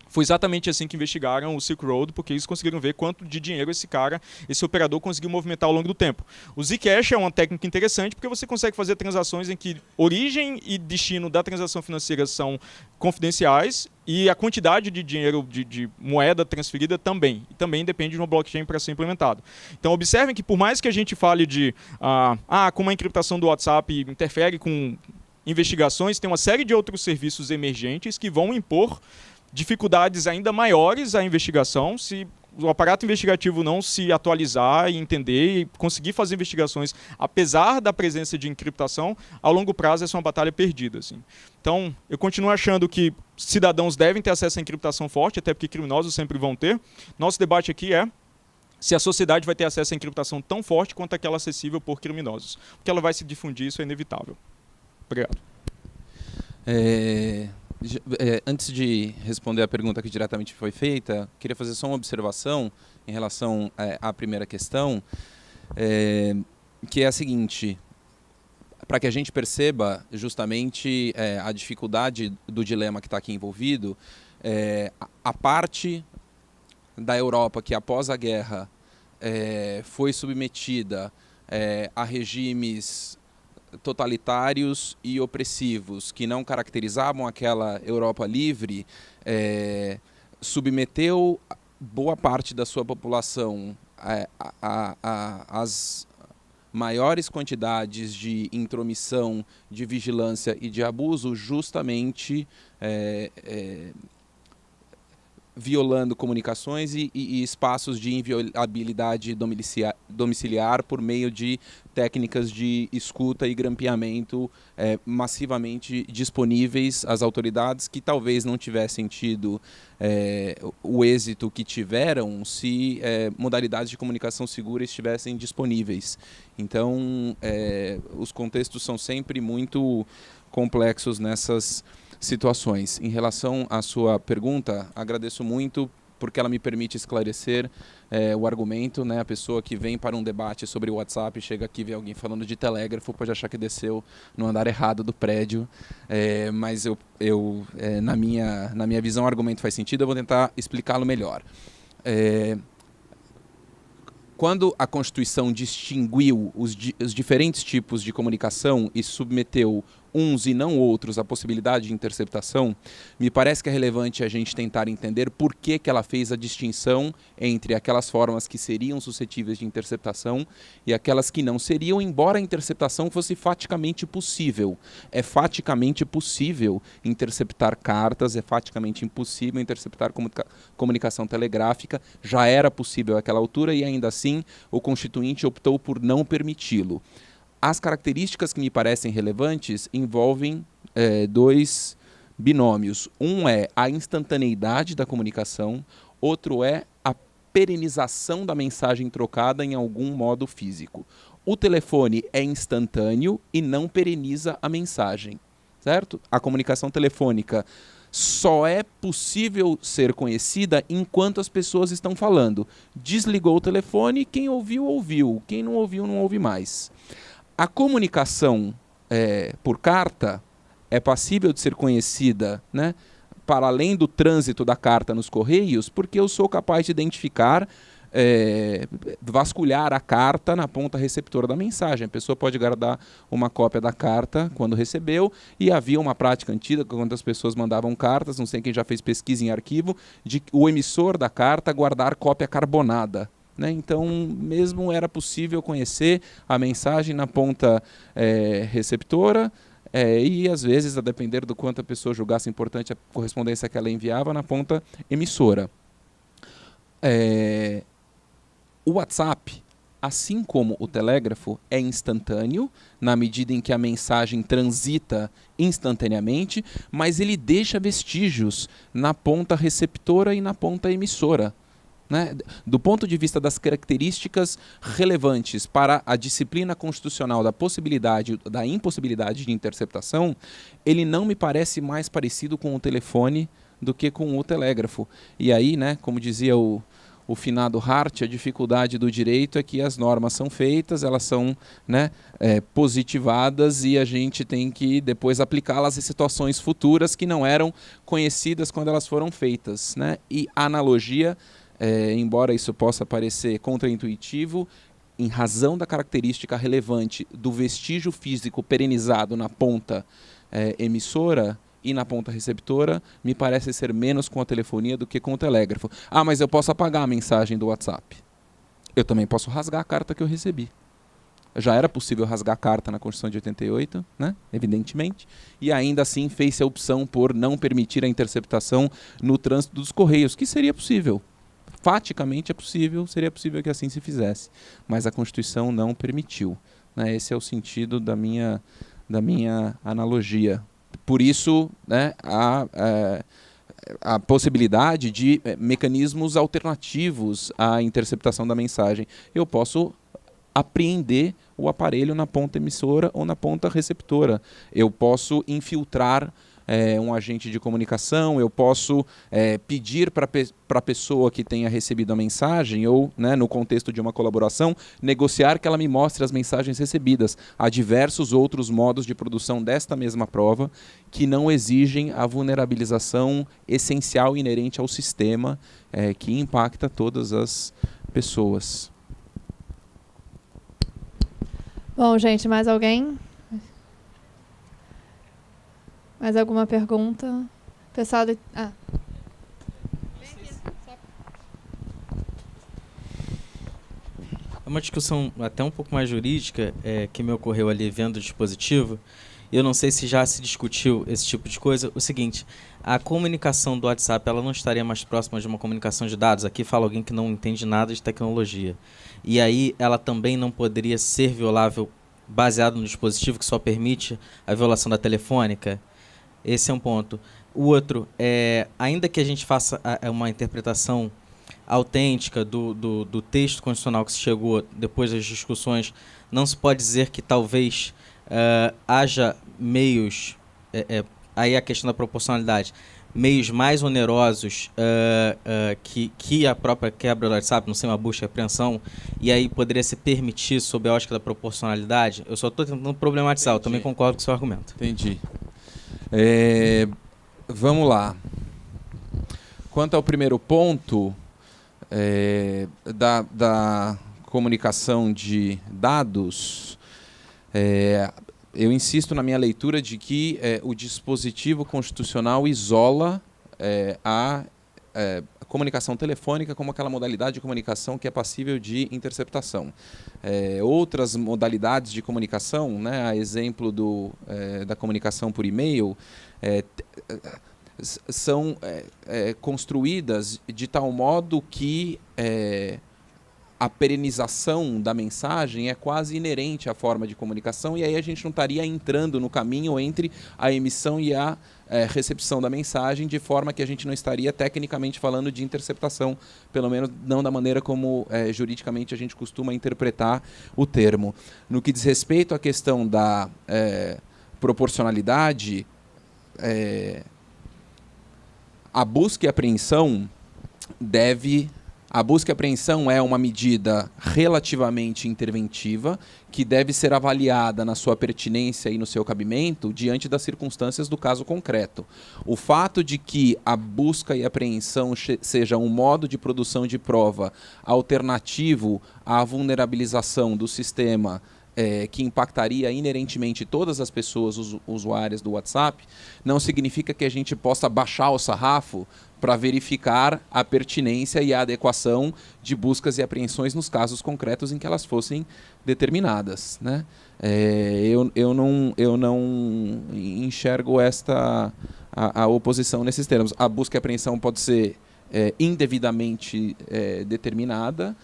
Foi exatamente assim que investigaram o Silk Road, porque eles conseguiram ver quanto de dinheiro esse operador conseguiu movimentar ao longo do tempo. O Zcash é uma técnica interessante porque você consegue fazer transações em que origem e destino da transação financeira são confidenciais e a quantidade de dinheiro, de moeda transferida também. E também depende de uma blockchain para ser implementado. Então observem que por mais que a gente fale de como a encriptação do WhatsApp interfere com investigações, tem uma série de outros serviços emergentes que vão impor dificuldades ainda maiores à investigação se o aparato investigativo não se atualizar e entender e conseguir fazer investigações, apesar da presença de encriptação, a longo prazo essa é uma batalha perdida. Assim. Então, eu continuo achando que cidadãos devem ter acesso à encriptação forte, até porque criminosos sempre vão ter. Nosso debate aqui é se a sociedade vai ter acesso à encriptação tão forte quanto aquela acessível por criminosos. Porque ela vai se difundir, isso é inevitável. Obrigado. Antes de responder a pergunta que diretamente foi feita, queria fazer só uma observação em relação à primeira questão, que é a seguinte, para que a gente perceba justamente a dificuldade do dilema que está aqui envolvido, a parte da Europa que após a guerra foi submetida a regimes totalitários e opressivos que não caracterizavam aquela Europa livre, submeteu boa parte da sua população às maiores quantidades de intromissão, de vigilância e de abuso, justamente violando comunicações e espaços de inviolabilidade domiciliar por meio de técnicas de escuta e grampeamento massivamente disponíveis às autoridades, que talvez não tivessem tido o êxito que tiveram se modalidades de comunicação segura estivessem disponíveis. Então, os contextos são sempre muito complexos nessas situações. Em relação à sua pergunta, agradeço muito porque ela me permite esclarecer o argumento, né? A pessoa que vem para um debate sobre o WhatsApp, chega aqui e vê alguém falando de telégrafo, pode achar que desceu no andar errado do prédio, mas na minha visão o argumento faz sentido, eu vou tentar explicá-lo melhor. Quando a Constituição distinguiu os diferentes tipos de comunicação e submeteu uns e não outros a possibilidade de interceptação, me parece que é relevante a gente tentar entender por que ela fez a distinção entre aquelas formas que seriam suscetíveis de interceptação e aquelas que não seriam, embora a interceptação fosse faticamente possível. É faticamente possível interceptar cartas, é faticamente impossível interceptar comunicação telegráfica, já era possível àquela altura e ainda assim o Constituinte optou por não permiti-lo. As características que me parecem relevantes envolvem dois binômios. Um é a instantaneidade da comunicação, outro é a perenização da mensagem trocada em algum modo físico. O telefone é instantâneo e não pereniza a mensagem, certo? A comunicação telefônica só é possível ser conhecida enquanto as pessoas estão falando. Desligou o telefone, quem ouviu, ouviu. Quem não ouviu, não ouve mais. A comunicação por carta é passível de ser conhecida, né, para além do trânsito da carta nos correios, porque eu sou capaz de identificar, vasculhar a carta na ponta receptora da mensagem. A pessoa pode guardar uma cópia da carta quando recebeu, e havia uma prática antiga, quando as pessoas mandavam cartas, não sei quem já fez pesquisa em arquivo, de o emissor da carta guardar cópia carbonada. Né? Então, mesmo era possível conhecer a mensagem na ponta receptora e, às vezes, a depender do quanto a pessoa julgasse importante a correspondência que ela enviava, na ponta emissora. O WhatsApp, assim como o telégrafo, é instantâneo, na medida em que a mensagem transita instantaneamente, mas ele deixa vestígios na ponta receptora e na ponta emissora. Né? Do ponto de vista das características relevantes para a disciplina constitucional da possibilidade, da impossibilidade de interceptação, ele não me parece mais parecido com o telefone do que com o telégrafo. E aí, né, como dizia o finado Hart, a dificuldade do direito é que as normas são feitas, elas são, né, positivadas, e a gente tem que depois aplicá-las em situações futuras que não eram conhecidas quando elas foram feitas. Né? E a analogia, embora isso possa parecer contraintuitivo, em razão da característica relevante do vestígio físico perenizado na ponta emissora e na ponta receptora, me parece ser menos com a telefonia do que com o telégrafo. Ah, mas eu posso apagar a mensagem do WhatsApp. Eu também posso rasgar a carta que eu recebi. Já era possível rasgar a carta na Constituição de 88, né? Evidentemente, e ainda assim fez-se a opção por não permitir a interceptação no trânsito dos Correios, que seria possível. Faticamente é possível, seria possível que assim se fizesse, mas a Constituição não permitiu. Né? Esse é o sentido da minha analogia. Por isso, né, a possibilidade de mecanismos alternativos à interceptação da mensagem. Eu posso apreender o aparelho na ponta emissora ou na ponta receptora. Eu posso infiltrar um agente de comunicação, eu posso pedir para a pessoa que tenha recebido a mensagem, ou, né, no contexto de uma colaboração, negociar que ela me mostre as mensagens recebidas. Há diversos outros modos de produção desta mesma prova que não exigem a vulnerabilização essencial e inerente ao sistema que impacta todas as pessoas. Bom, gente, mais alguém? Mais alguma pergunta? Pessoal do... É uma discussão até um pouco mais jurídica que me ocorreu ali vendo o dispositivo. Eu não sei se já se discutiu esse tipo de coisa. O seguinte, a comunicação do WhatsApp, ela não estaria mais próxima de uma comunicação de dados? Aqui fala alguém que não entende nada de tecnologia. E aí ela também não poderia ser violável baseado no dispositivo que só permite a violação da telefônica? Esse é um ponto. O outro, ainda que a gente faça uma interpretação autêntica do texto constitucional que se chegou depois das discussões, não se pode dizer que talvez haja meios, aí a questão da proporcionalidade, meios mais onerosos que a própria quebra do WhatsApp, não sei, uma busca e apreensão, e aí poderia se permitir sob a ótica da proporcionalidade. Eu só estou tentando problematizar. Entendi. Eu também concordo com o seu argumento. Entendi. Vamos lá. Quanto ao primeiro ponto da comunicação de dados, eu insisto na minha leitura de que o dispositivo constitucional isola a comunicação telefônica como aquela modalidade de comunicação que é passível de interceptação. Outras modalidades de comunicação, né, a exemplo da comunicação por e-mail, são construídas de tal modo que a perenização da mensagem é quase inerente à forma de comunicação, e aí a gente não estaria entrando no caminho entre a emissão e a recepção da mensagem, de forma que a gente não estaria tecnicamente falando de interceptação, pelo menos não da maneira como juridicamente a gente costuma interpretar o termo. No que diz respeito à questão da proporcionalidade, a busca e apreensão A busca e apreensão é uma medida relativamente interventiva que deve ser avaliada na sua pertinência e no seu cabimento diante das circunstâncias do caso concreto. O fato de que a busca e apreensão seja um modo de produção de prova alternativo à vulnerabilização do sistema que impactaria inerentemente todas as pessoas usuárias do WhatsApp, não significa que a gente possa baixar o sarrafo para verificar a pertinência e a adequação de buscas e apreensões nos casos concretos em que elas fossem determinadas, né? Eu não enxergo a oposição nesses termos. A busca e apreensão pode ser indevidamente determinada,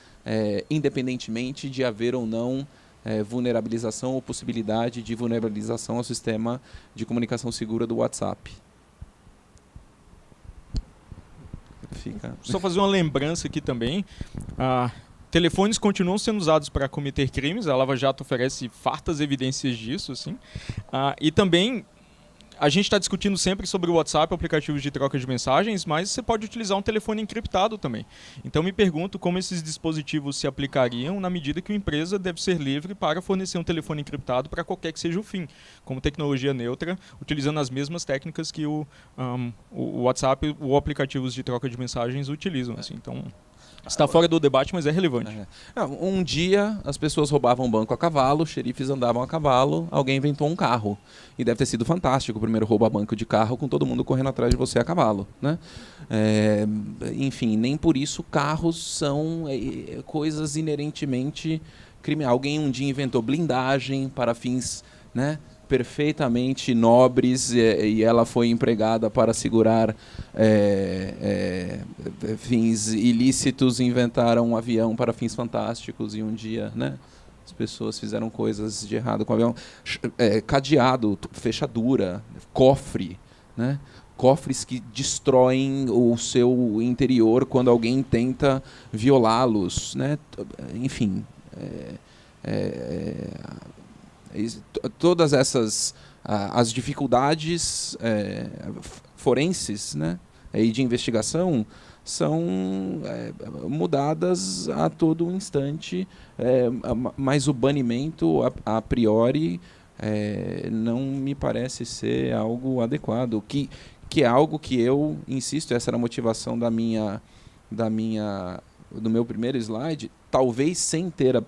independentemente de haver ou não vulnerabilização ou possibilidade de vulnerabilização ao sistema de comunicação segura do WhatsApp. Só fazer uma lembrança aqui também. Telefones continuam sendo usados para cometer crimes. A Lava Jato oferece fartas evidências disso, assim. E também a gente está discutindo sempre sobre o WhatsApp, aplicativos de troca de mensagens, mas você pode utilizar um telefone encriptado também. Então me pergunto como esses dispositivos se aplicariam na medida que uma empresa deve ser livre para fornecer um telefone encriptado para qualquer que seja o fim, como tecnologia neutra, utilizando as mesmas técnicas que o WhatsApp ou aplicativos de troca de mensagens utilizam. Assim. Então está fora do debate, mas é relevante. Um dia as pessoas roubavam banco a cavalo, xerifes andavam a cavalo, alguém inventou um carro. E deve ter sido fantástico o primeiro roubo a banco de carro com todo mundo correndo atrás de você a cavalo, né? Enfim, nem por isso carros são coisas inerentemente criminais. Alguém um dia inventou blindagem para fins, né, perfeitamente nobres e ela foi empregada para segurar fins ilícitos, inventaram um avião para fins fantásticos e um dia, né, as pessoas fizeram coisas de errado com o avião. Cadeado, fechadura, cofre, né? Cofres que destroem o seu interior quando alguém tenta violá-los, né? Enfim, todas essas as dificuldades forenses, né, e de investigação são mudadas a todo instante, mas o banimento a priori não me parece ser algo adequado, que é algo que eu insisto, essa era a motivação do meu primeiro slide, talvez sem ter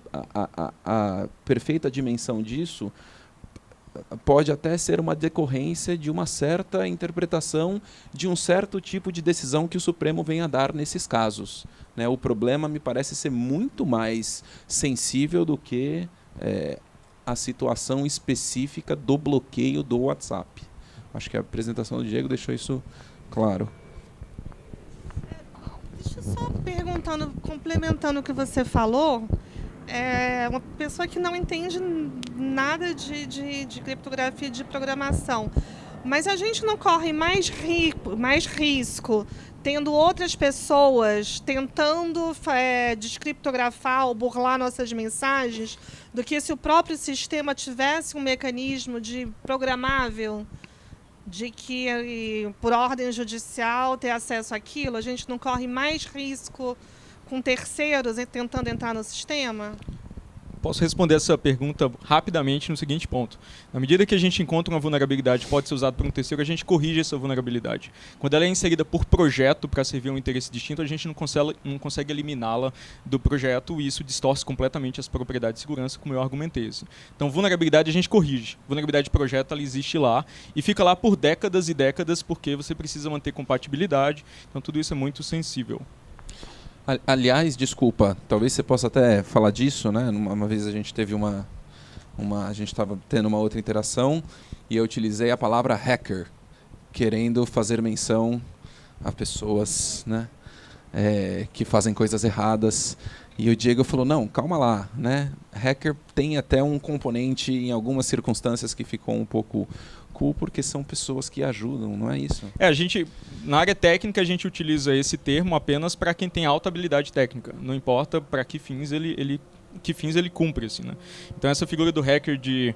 a perfeita dimensão disso, pode até ser uma decorrência de uma certa interpretação de um certo tipo de decisão que o Supremo vem a dar nesses casos, né? O problema me parece ser muito mais sensível do que a situação específica do bloqueio do WhatsApp. Acho que a apresentação do Diego deixou isso claro. Deixa eu só perguntando, complementando o que você falou, uma pessoa que não entende nada de criptografia de programação, mas a gente não corre mais risco tendo outras pessoas tentando descriptografar ou burlar nossas mensagens do que se o próprio sistema tivesse um mecanismo de programável, de que, por ordem judicial, ter acesso àquilo? A gente não corre mais risco com terceiros tentando entrar no sistema? posso responder essa pergunta rapidamente no seguinte ponto. Na medida que a gente encontra uma vulnerabilidade que pode ser usada por um terceiro, a gente corrige essa vulnerabilidade. Quando ela é inserida por projeto para servir um interesse distinto, a gente não consegue eliminá-la do projeto e isso distorce completamente as propriedades de segurança, como eu argumentei. Assim. Então, vulnerabilidade a gente corrige. Vulnerabilidade de projeto, ela existe lá e fica lá por décadas e décadas porque você precisa manter compatibilidade. Então, tudo isso é muito sensível. Aliás, desculpa, talvez você possa até falar disso, né? Uma vez a gente teve a gente estava tendo uma outra interação e eu utilizei a palavra hacker, querendo fazer menção a pessoas, né? Que fazem coisas erradas. E o Diego falou, não, calma lá, né? Hacker tem até um componente em algumas circunstâncias que ficou um pouco cool, porque são pessoas que ajudam, não é isso? Na área técnica, a gente utiliza esse termo apenas para quem tem alta habilidade técnica. Não importa para que fins ele cumpre, assim, né? Então essa figura do hacker de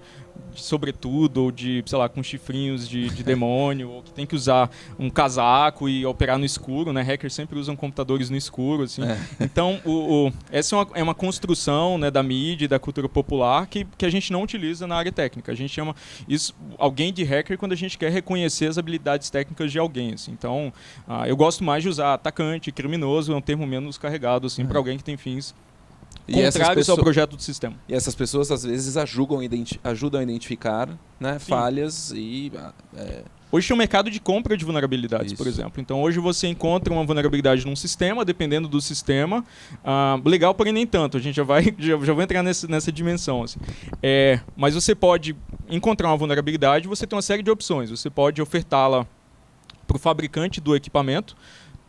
sobretudo, ou de, sei lá, com chifrinhos de demônio, ou que tem que usar um casaco e operar no escuro, né? Hackers sempre usam computadores no escuro, assim. Então, essa é uma construção, né, da mídia e da cultura popular que a gente não utiliza na área técnica. A gente chama isso alguém de hacker quando a gente quer reconhecer as habilidades técnicas de alguém, assim. Então, eu gosto mais de usar atacante, criminoso, é um termo menos carregado, assim, para alguém que tem fins contrários ao projeto do sistema. E essas pessoas, às vezes, ajudam a identificar, né, falhas e... Hoje tem um mercado de compra de vulnerabilidades, por exemplo. Então, hoje você encontra uma vulnerabilidade num sistema, dependendo do sistema. Legal, porém nem tanto. A gente já vou entrar nessa dimensão. Assim. Mas você pode encontrar uma vulnerabilidade, você tem uma série de opções. Você pode ofertá-la para o fabricante do equipamento,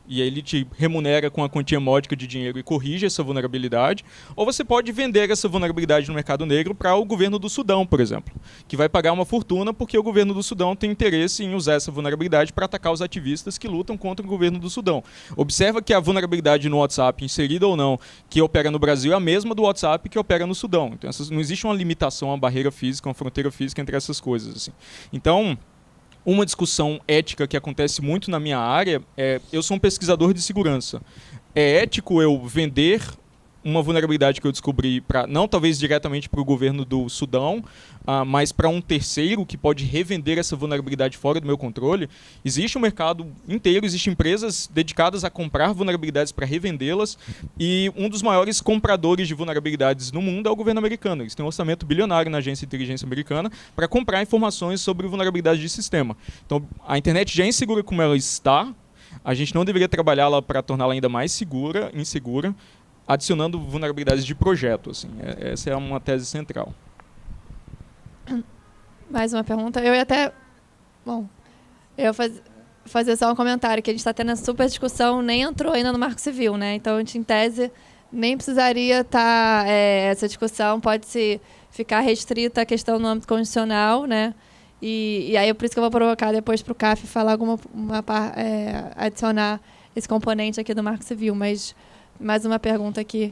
e aí ele te remunera com a quantia módica de dinheiro e corrige essa vulnerabilidade. Ou você pode vender essa vulnerabilidade no mercado negro para o governo do Sudão, por exemplo, que vai pagar uma fortuna porque o governo do Sudão tem interesse em usar essa vulnerabilidade para atacar os ativistas que lutam contra o governo do Sudão. Observa que a vulnerabilidade no WhatsApp, inserida ou não, que opera no Brasil, é a mesma do WhatsApp que opera no Sudão. Então não existe uma limitação, uma barreira física, uma fronteira física entre essas coisas. Assim. Então... Uma discussão ética que acontece muito na minha área eu sou um pesquisador de segurança. É ético eu vender uma vulnerabilidade que eu descobri, não talvez diretamente para o governo do Sudão, mas para um terceiro que pode revender essa vulnerabilidade fora do meu controle? Existe um mercado inteiro, existem empresas dedicadas a comprar vulnerabilidades para revendê-las, e um dos maiores compradores de vulnerabilidades no mundo é o governo americano. Eles têm um orçamento bilionário na Agência de Inteligência Americana para comprar informações sobre vulnerabilidade de sistema. Então, a internet já é insegura como ela está, a gente não deveria trabalhá-la para torná-la ainda mais insegura, adicionando vulnerabilidades de projeto. Assim. Essa é uma tese central. Mais uma pergunta. Eu ia até... Bom, eu fazer só um comentário, que a gente está tendo essa super discussão, nem entrou ainda no Marco Civil, né? Então, a gente, em tese, nem precisaria estar... essa discussão pode ficar restrita à questão no âmbito constitucional, né? E aí, por isso que eu vou provocar depois para o CAF falar adicionar esse componente aqui do Marco Civil, mas... Mais uma pergunta aqui.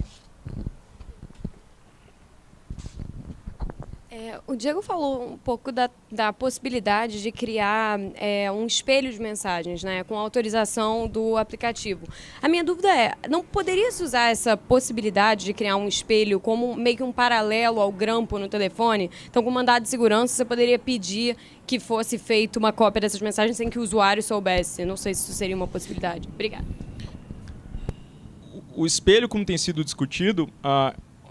O Diego falou um pouco da possibilidade de criar um espelho de mensagens, né, com autorização do aplicativo. A minha dúvida não poderia se usar essa possibilidade de criar um espelho como meio que um paralelo ao grampo no telefone? Então, com mandado de segurança, você poderia pedir que fosse feita uma cópia dessas mensagens sem que o usuário soubesse. Não sei se isso seria uma possibilidade. Obrigada. O espelho, como tem sido discutido,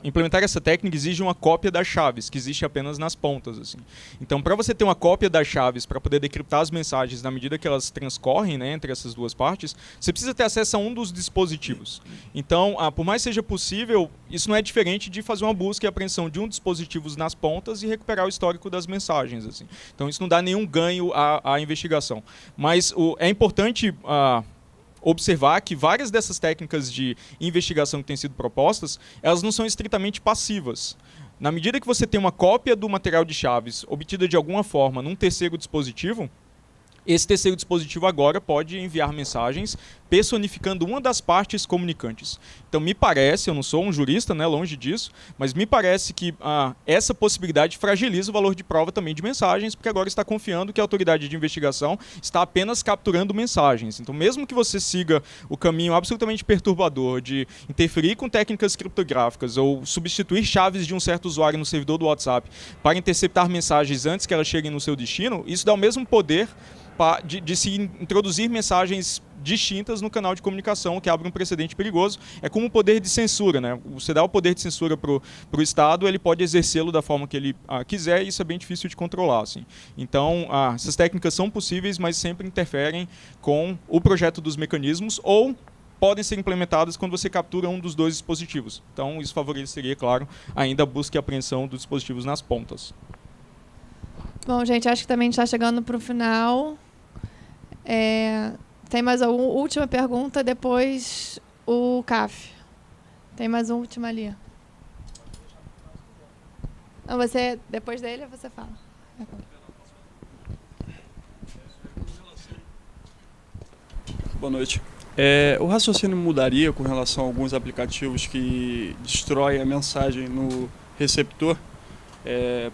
implementar essa técnica exige uma cópia das chaves, que existe apenas nas pontas. Assim. Então, para você ter uma cópia das chaves, para poder decriptar as mensagens na medida que elas transcorrem, né, entre essas duas partes, você precisa ter acesso a um dos dispositivos. Então, por mais seja possível, isso não é diferente de fazer uma busca e apreensão de um dispositivo nas pontas e recuperar o histórico das mensagens. Assim. Então, isso não dá nenhum ganho à investigação. Mas é importante... observar que várias dessas técnicas de investigação que têm sido propostas, elas não são estritamente passivas. Na medida que você tem uma cópia do material de chaves obtida de alguma forma num terceiro dispositivo, esse terceiro dispositivo agora pode enviar mensagens personificando uma das partes comunicantes. Então, me parece, eu não sou um jurista, né, longe disso, mas me parece que essa possibilidade fragiliza o valor de prova também de mensagens, porque agora está confiando que a autoridade de investigação está apenas capturando mensagens. Então, mesmo que você siga o caminho absolutamente perturbador de interferir com técnicas criptográficas ou substituir chaves de um certo usuário no servidor do WhatsApp para interceptar mensagens antes que elas cheguem no seu destino, isso dá o mesmo poder de se introduzir mensagens distintas no canal de comunicação, que abre um precedente perigoso. É como o poder de censura, né? Você dá o poder de censura para o Estado, ele pode exercê-lo da forma que ele quiser, e isso é bem difícil de controlar, assim. Então, essas técnicas são possíveis, mas sempre interferem com o projeto dos mecanismos, ou podem ser implementadas quando você captura um dos dois dispositivos. Então, isso favoreceria, claro, ainda a busca e apreensão dos dispositivos nas pontas. Bom, gente, acho que também está chegando para o final. Tem mais uma última pergunta, depois o CAF. Tem mais uma última ali. Não, você, depois dele, você fala. Boa noite. O raciocínio mudaria com relação a alguns aplicativos que destroem a mensagem no receptor?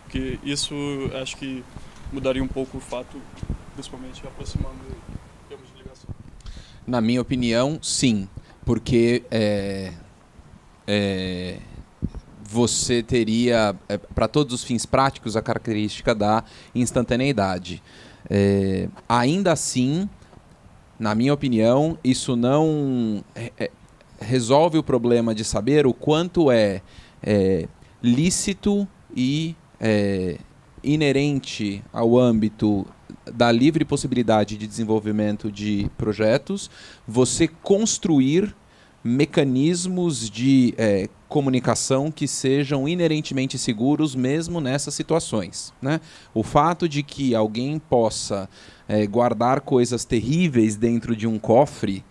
Porque isso acho que mudaria um pouco o fato, principalmente aproximando termos de ligação. Na minha opinião, sim, porque você teria, para todos os fins práticos, a característica da instantaneidade. Ainda assim, na minha opinião, isso não resolve o problema de saber o quanto é lícito e inerente ao âmbito da livre possibilidade de desenvolvimento de projetos, você construir mecanismos de comunicação que sejam inerentemente seguros mesmo nessas situações, né? O fato de que alguém possa guardar coisas terríveis dentro de um cofre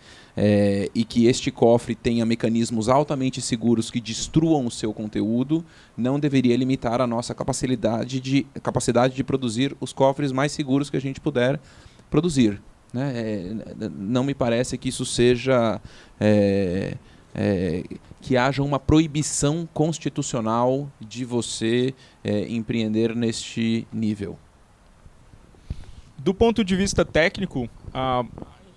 e que este cofre tenha mecanismos altamente seguros que destruam o seu conteúdo, não deveria limitar a nossa capacidade de produzir os cofres mais seguros que a gente puder produzir, né? Não me parece que isso seja que haja uma proibição constitucional de você empreender neste nível. Do ponto de vista técnico,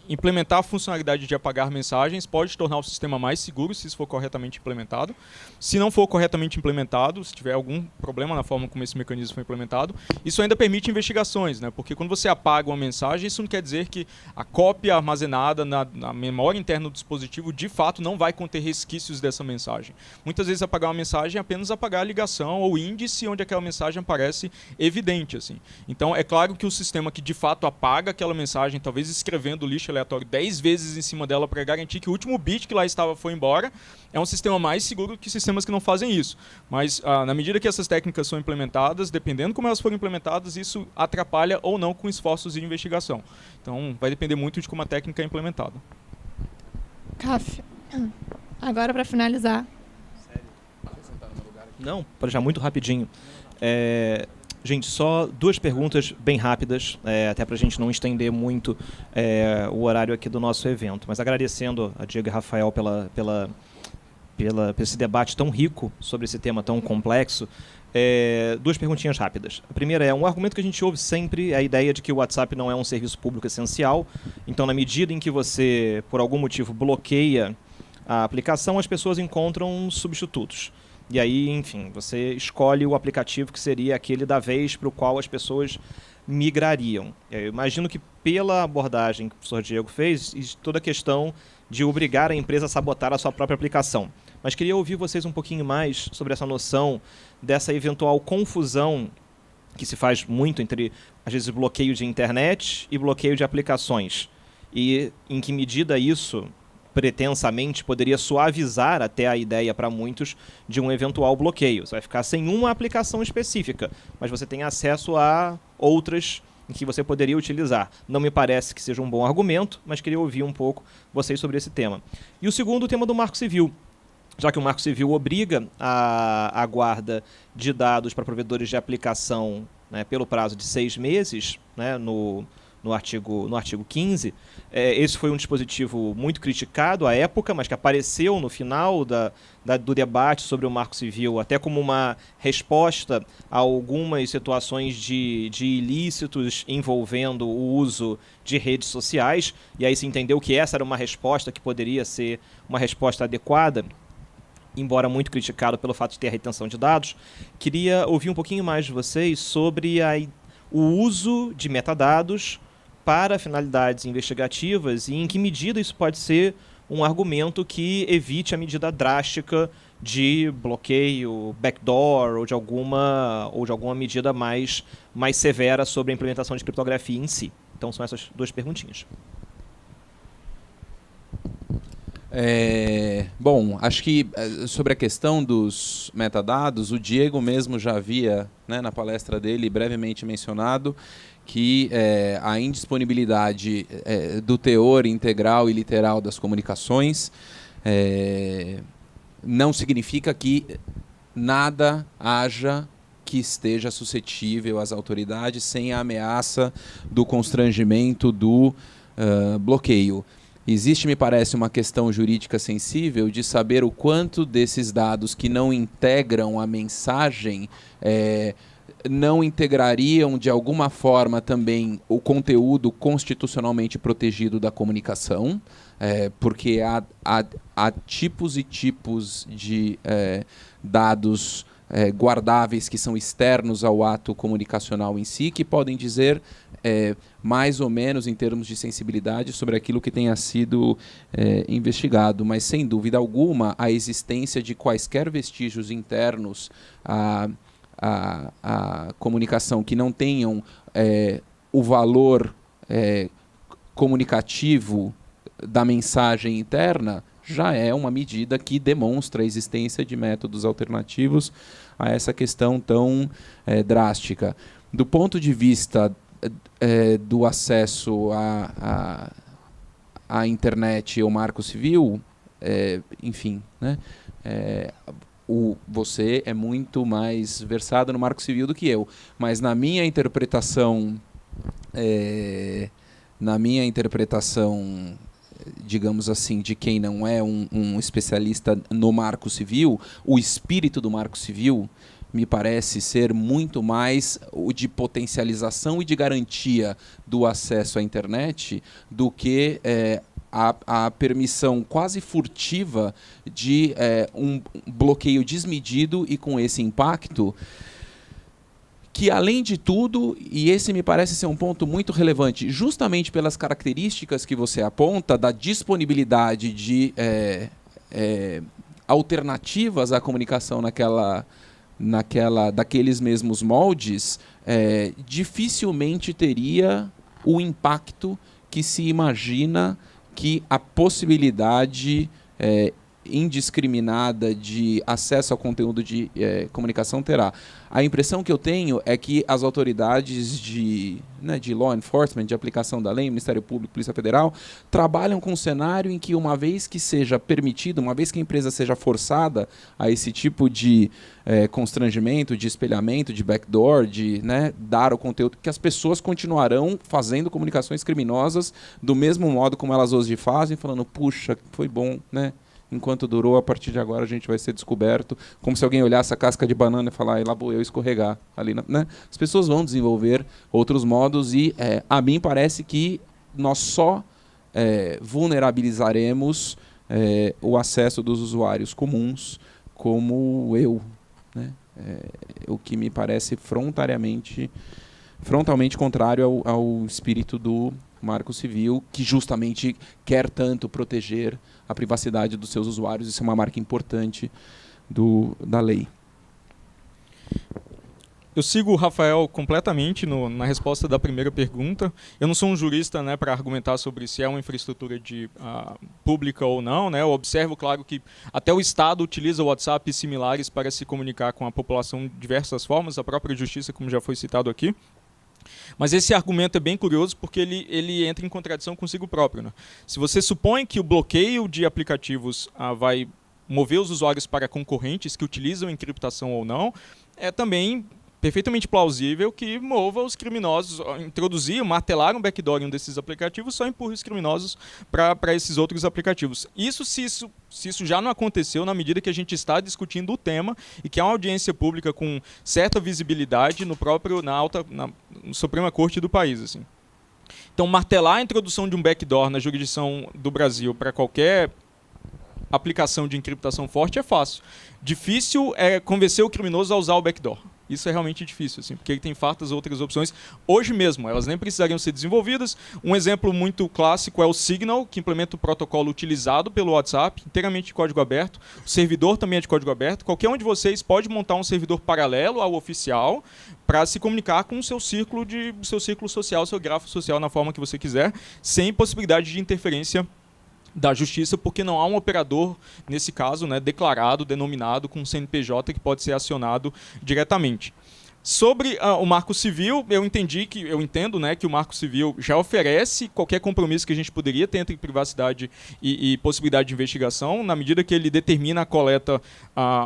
implementar a funcionalidade de apagar mensagens pode tornar o sistema mais seguro se isso for corretamente implementado. Se não for corretamente implementado, se tiver algum problema na forma como esse mecanismo foi implementado, isso ainda permite investigações, né? Porque quando você apaga uma mensagem, isso não quer dizer que a cópia armazenada na memória interna do dispositivo de fato não vai conter resquícios dessa mensagem. Muitas vezes apagar uma mensagem é apenas apagar a ligação ou índice onde aquela mensagem aparece evidente, assim. Então é claro que o sistema que de fato apaga aquela mensagem, talvez escrevendo lixo aleatório 10 vezes em cima dela para garantir que o último bit que lá estava foi embora, é um sistema mais seguro que sistemas que não fazem isso. Mas na medida que essas técnicas são implementadas, dependendo como elas forem implementadas, isso atrapalha ou não com esforços de investigação. Então vai depender muito de como a técnica é implementada. CAF, agora para finalizar. Não, para já muito rapidinho. Gente, só duas perguntas bem rápidas, até para a gente não estender muito o horário aqui do nosso evento. Mas agradecendo a Diego e Rafael por esse debate tão rico sobre esse tema tão complexo. Duas perguntinhas rápidas. A primeira é, um argumento que a gente ouve sempre é a ideia de que o WhatsApp não é um serviço público essencial. Então, na medida em que você, por algum motivo, bloqueia a aplicação, as pessoas encontram substitutos. E aí, enfim, você escolhe o aplicativo que seria aquele da vez para o qual as pessoas migrariam. Eu imagino que pela abordagem que o professor Diego fez, toda a questão de obrigar a empresa a sabotar a sua própria aplicação. Mas queria ouvir vocês um pouquinho mais sobre essa noção dessa eventual confusão que se faz muito entre, às vezes, bloqueio de internet e bloqueio de aplicações. E em que medida isso pretensamente poderia suavizar até a ideia para muitos de um eventual bloqueio. Você vai ficar sem uma aplicação específica, mas você tem acesso a outras em que você poderia utilizar. Não me parece que seja um bom argumento, mas queria ouvir um pouco vocês sobre esse tema. E o segundo, o tema do Marco Civil. Já que o Marco Civil obriga a guarda de dados para provedores de aplicação, né, pelo prazo de 6 meses, né, no no artigo 15. Esse foi um dispositivo muito criticado à época, mas que apareceu no final do debate sobre o Marco Civil, até como uma resposta a algumas situações de ilícitos envolvendo o uso de redes sociais, e aí se entendeu que essa era uma resposta que poderia ser uma resposta adequada, embora muito criticado pelo fato de ter a retenção de dados. Queria ouvir um pouquinho mais de vocês sobre o uso de metadados para finalidades investigativas e em que medida isso pode ser um argumento que evite a medida drástica de bloqueio, backdoor ou de alguma medida mais severa sobre a implementação de criptografia em si. Então são essas duas perguntinhas. Bom, acho que sobre a questão dos metadados, o Diego mesmo já havia, né, na palestra dele, brevemente mencionado que a indisponibilidade do teor integral e literal das comunicações não significa que nada haja que esteja suscetível às autoridades sem a ameaça do constrangimento do bloqueio. Existe, me parece, uma questão jurídica sensível de saber o quanto desses dados que não integram a mensagem não integrariam, de alguma forma, também o conteúdo constitucionalmente protegido da comunicação, porque há tipos e tipos de dados guardáveis que são externos ao ato comunicacional em si, que podem dizer mais ou menos em termos de sensibilidade sobre aquilo que tenha sido investigado, mas sem dúvida alguma a existência de quaisquer vestígios internos à comunicação que não tenham o valor comunicativo da mensagem interna já é uma medida que demonstra a existência de métodos alternativos a essa questão tão drástica. Do ponto de vista do acesso à internet ou marco civil, enfim, né? Você é muito mais versado no marco civil do que eu, mas na minha interpretação, digamos assim, de quem não é um especialista no marco civil, o espírito do marco civil me parece ser muito mais o de potencialização e de garantia do acesso à internet do que a permissão quase furtiva de um bloqueio desmedido e com esse impacto que, além de tudo, e esse me parece ser um ponto muito relevante, justamente pelas características que você aponta da disponibilidade de alternativas à comunicação daqueles mesmos moldes, dificilmente teria o impacto que se imagina que a possibilidade indiscriminada de acesso ao conteúdo de comunicação terá. A impressão que eu tenho é que as autoridades de law enforcement, de aplicação da lei, Ministério Público, Polícia Federal, trabalham com um cenário em que, uma vez que seja permitido, uma vez que a empresa seja forçada a esse tipo de constrangimento, de espelhamento, de backdoor, de dar o conteúdo, que as pessoas continuarão fazendo comunicações criminosas do mesmo modo como elas hoje fazem, falando, puxa, foi bom, né? Enquanto durou, a partir de agora a gente vai ser descoberto, como se alguém olhasse a casca de banana e falar, lá vou eu escorregar ali, né? As pessoas vão desenvolver outros modos e a mim parece que nós só vulnerabilizaremos o acesso dos usuários comuns, como eu, né? O que me parece frontalmente contrário ao espírito do Marco Civil, que justamente quer tanto proteger a privacidade dos seus usuários. Isso é uma marca importante da lei. Eu sigo o Rafael completamente na resposta da primeira pergunta. Eu não sou um jurista, né, para argumentar sobre se é uma infraestrutura pública ou não, né? Eu observo, claro, que até o Estado utiliza o WhatsApp e similares para se comunicar com a população de diversas formas, a própria Justiça, como já foi citado aqui. Mas esse argumento é bem curioso porque ele entra em contradição consigo próprio, né? Se você supõe que o bloqueio de aplicativos vai mover os usuários para concorrentes que utilizam encriptação ou não, também perfeitamente plausível que mova os criminosos, introduzir, martelar um backdoor em um desses aplicativos, só empurra os criminosos para esses outros aplicativos. Se isso já não aconteceu na medida que a gente está discutindo o tema e que há uma audiência pública com certa visibilidade na Suprema Corte do país, assim. Então, martelar a introdução de um backdoor na jurisdição do Brasil para qualquer aplicação de encriptação forte é fácil. Difícil é convencer o criminoso a usar o backdoor. Isso é realmente difícil, assim, porque ele tem fartas outras opções. Hoje mesmo, elas nem precisariam ser desenvolvidas. Um exemplo muito clássico é o Signal, que implementa o protocolo utilizado pelo WhatsApp, inteiramente de código aberto. O servidor também é de código aberto. Qualquer um de vocês pode montar um servidor paralelo ao oficial para se comunicar com o seu círculo social, seu grafo social, na forma que você quiser, sem possibilidade de interferência da justiça, porque não há um operador, nesse caso, né, declarado, denominado, com CNPJ que pode ser acionado diretamente. Sobre o Marco Civil, eu entendo, né, que o Marco Civil já oferece qualquer compromisso que a gente poderia ter entre privacidade e possibilidade de investigação, na medida que ele determina a coleta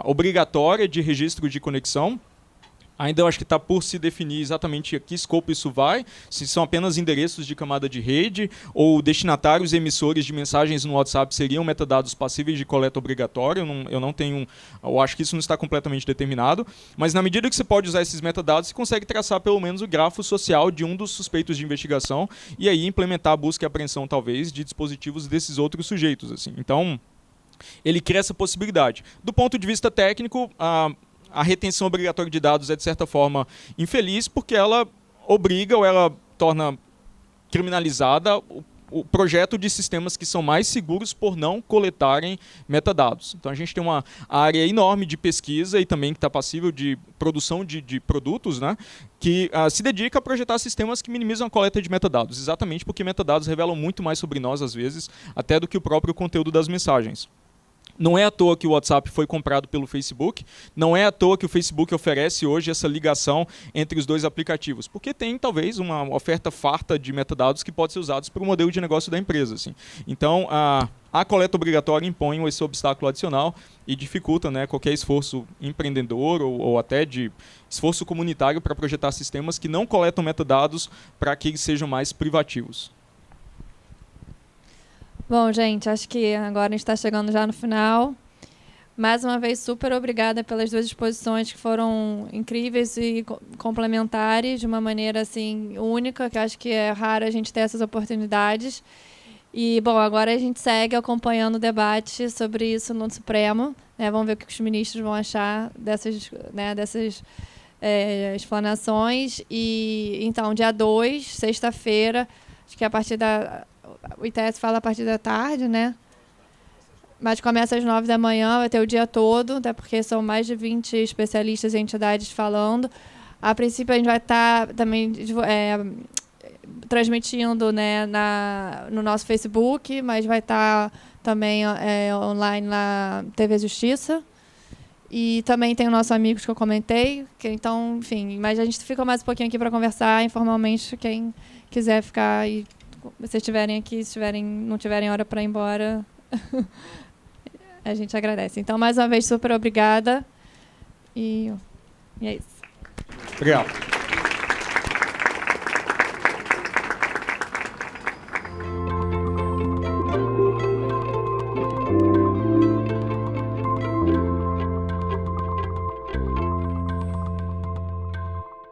obrigatória de registro de conexão. Ainda eu acho que está por se definir exatamente a que escopo isso vai, se são apenas endereços de camada de rede ou destinatários e emissores de mensagens no WhatsApp seriam metadados passíveis de coleta obrigatória. Eu acho que isso não está completamente determinado, mas na medida que você pode usar esses metadados, você consegue traçar pelo menos o grafo social de um dos suspeitos de investigação e aí implementar a busca e apreensão, talvez, de dispositivos desses outros sujeitos, assim. Então, ele cria essa possibilidade. Do ponto de vista técnico, a retenção obrigatória de dados é, de certa forma, infeliz, porque ela obriga ou ela torna criminalizada o projeto de sistemas que são mais seguros por não coletarem metadados. Então a gente tem uma área enorme de pesquisa e também que está passível de produção de produtos, né, que se dedica a projetar sistemas que minimizam a coleta de metadados, exatamente porque metadados revelam muito mais sobre nós, às vezes, até do que o próprio conteúdo das mensagens. Não é à toa que o WhatsApp foi comprado pelo Facebook, não é à toa que o Facebook oferece hoje essa ligação entre os dois aplicativos, porque tem talvez uma oferta farta de metadados que pode ser usados para o modelo de negócio da empresa, assim. Então, a coleta obrigatória impõe esse obstáculo adicional e dificulta, né, qualquer esforço empreendedor ou até de esforço comunitário para projetar sistemas que não coletam metadados para que eles sejam mais privativos. Bom, gente, acho que agora a gente está chegando já no final. Mais uma vez, super obrigada pelas duas exposições que foram incríveis e complementares de uma maneira assim única, que acho que é raro a gente ter essas oportunidades. E, bom, agora a gente segue acompanhando o debate sobre isso no Supremo, né? Vamos ver o que os ministros vão achar dessas explanações. E, então, dia 2, sexta-feira, acho que a partir o ITS fala a partir da tarde, né? Mas começa às 9 da manhã, vai ter o dia todo, até porque são mais de 20 especialistas e entidades falando. A princípio, a gente vai estar também transmitindo, né, no nosso Facebook, mas vai estar também online na TV Justiça. E também tem o nosso Amigos que eu comentei. Então, enfim, mas a gente fica mais um pouquinho aqui para conversar informalmente. Quem quiser ficar e vocês estiverem aqui, não tiverem hora para ir embora, a gente agradece. Então, mais uma vez, super obrigada. E é isso. Obrigado.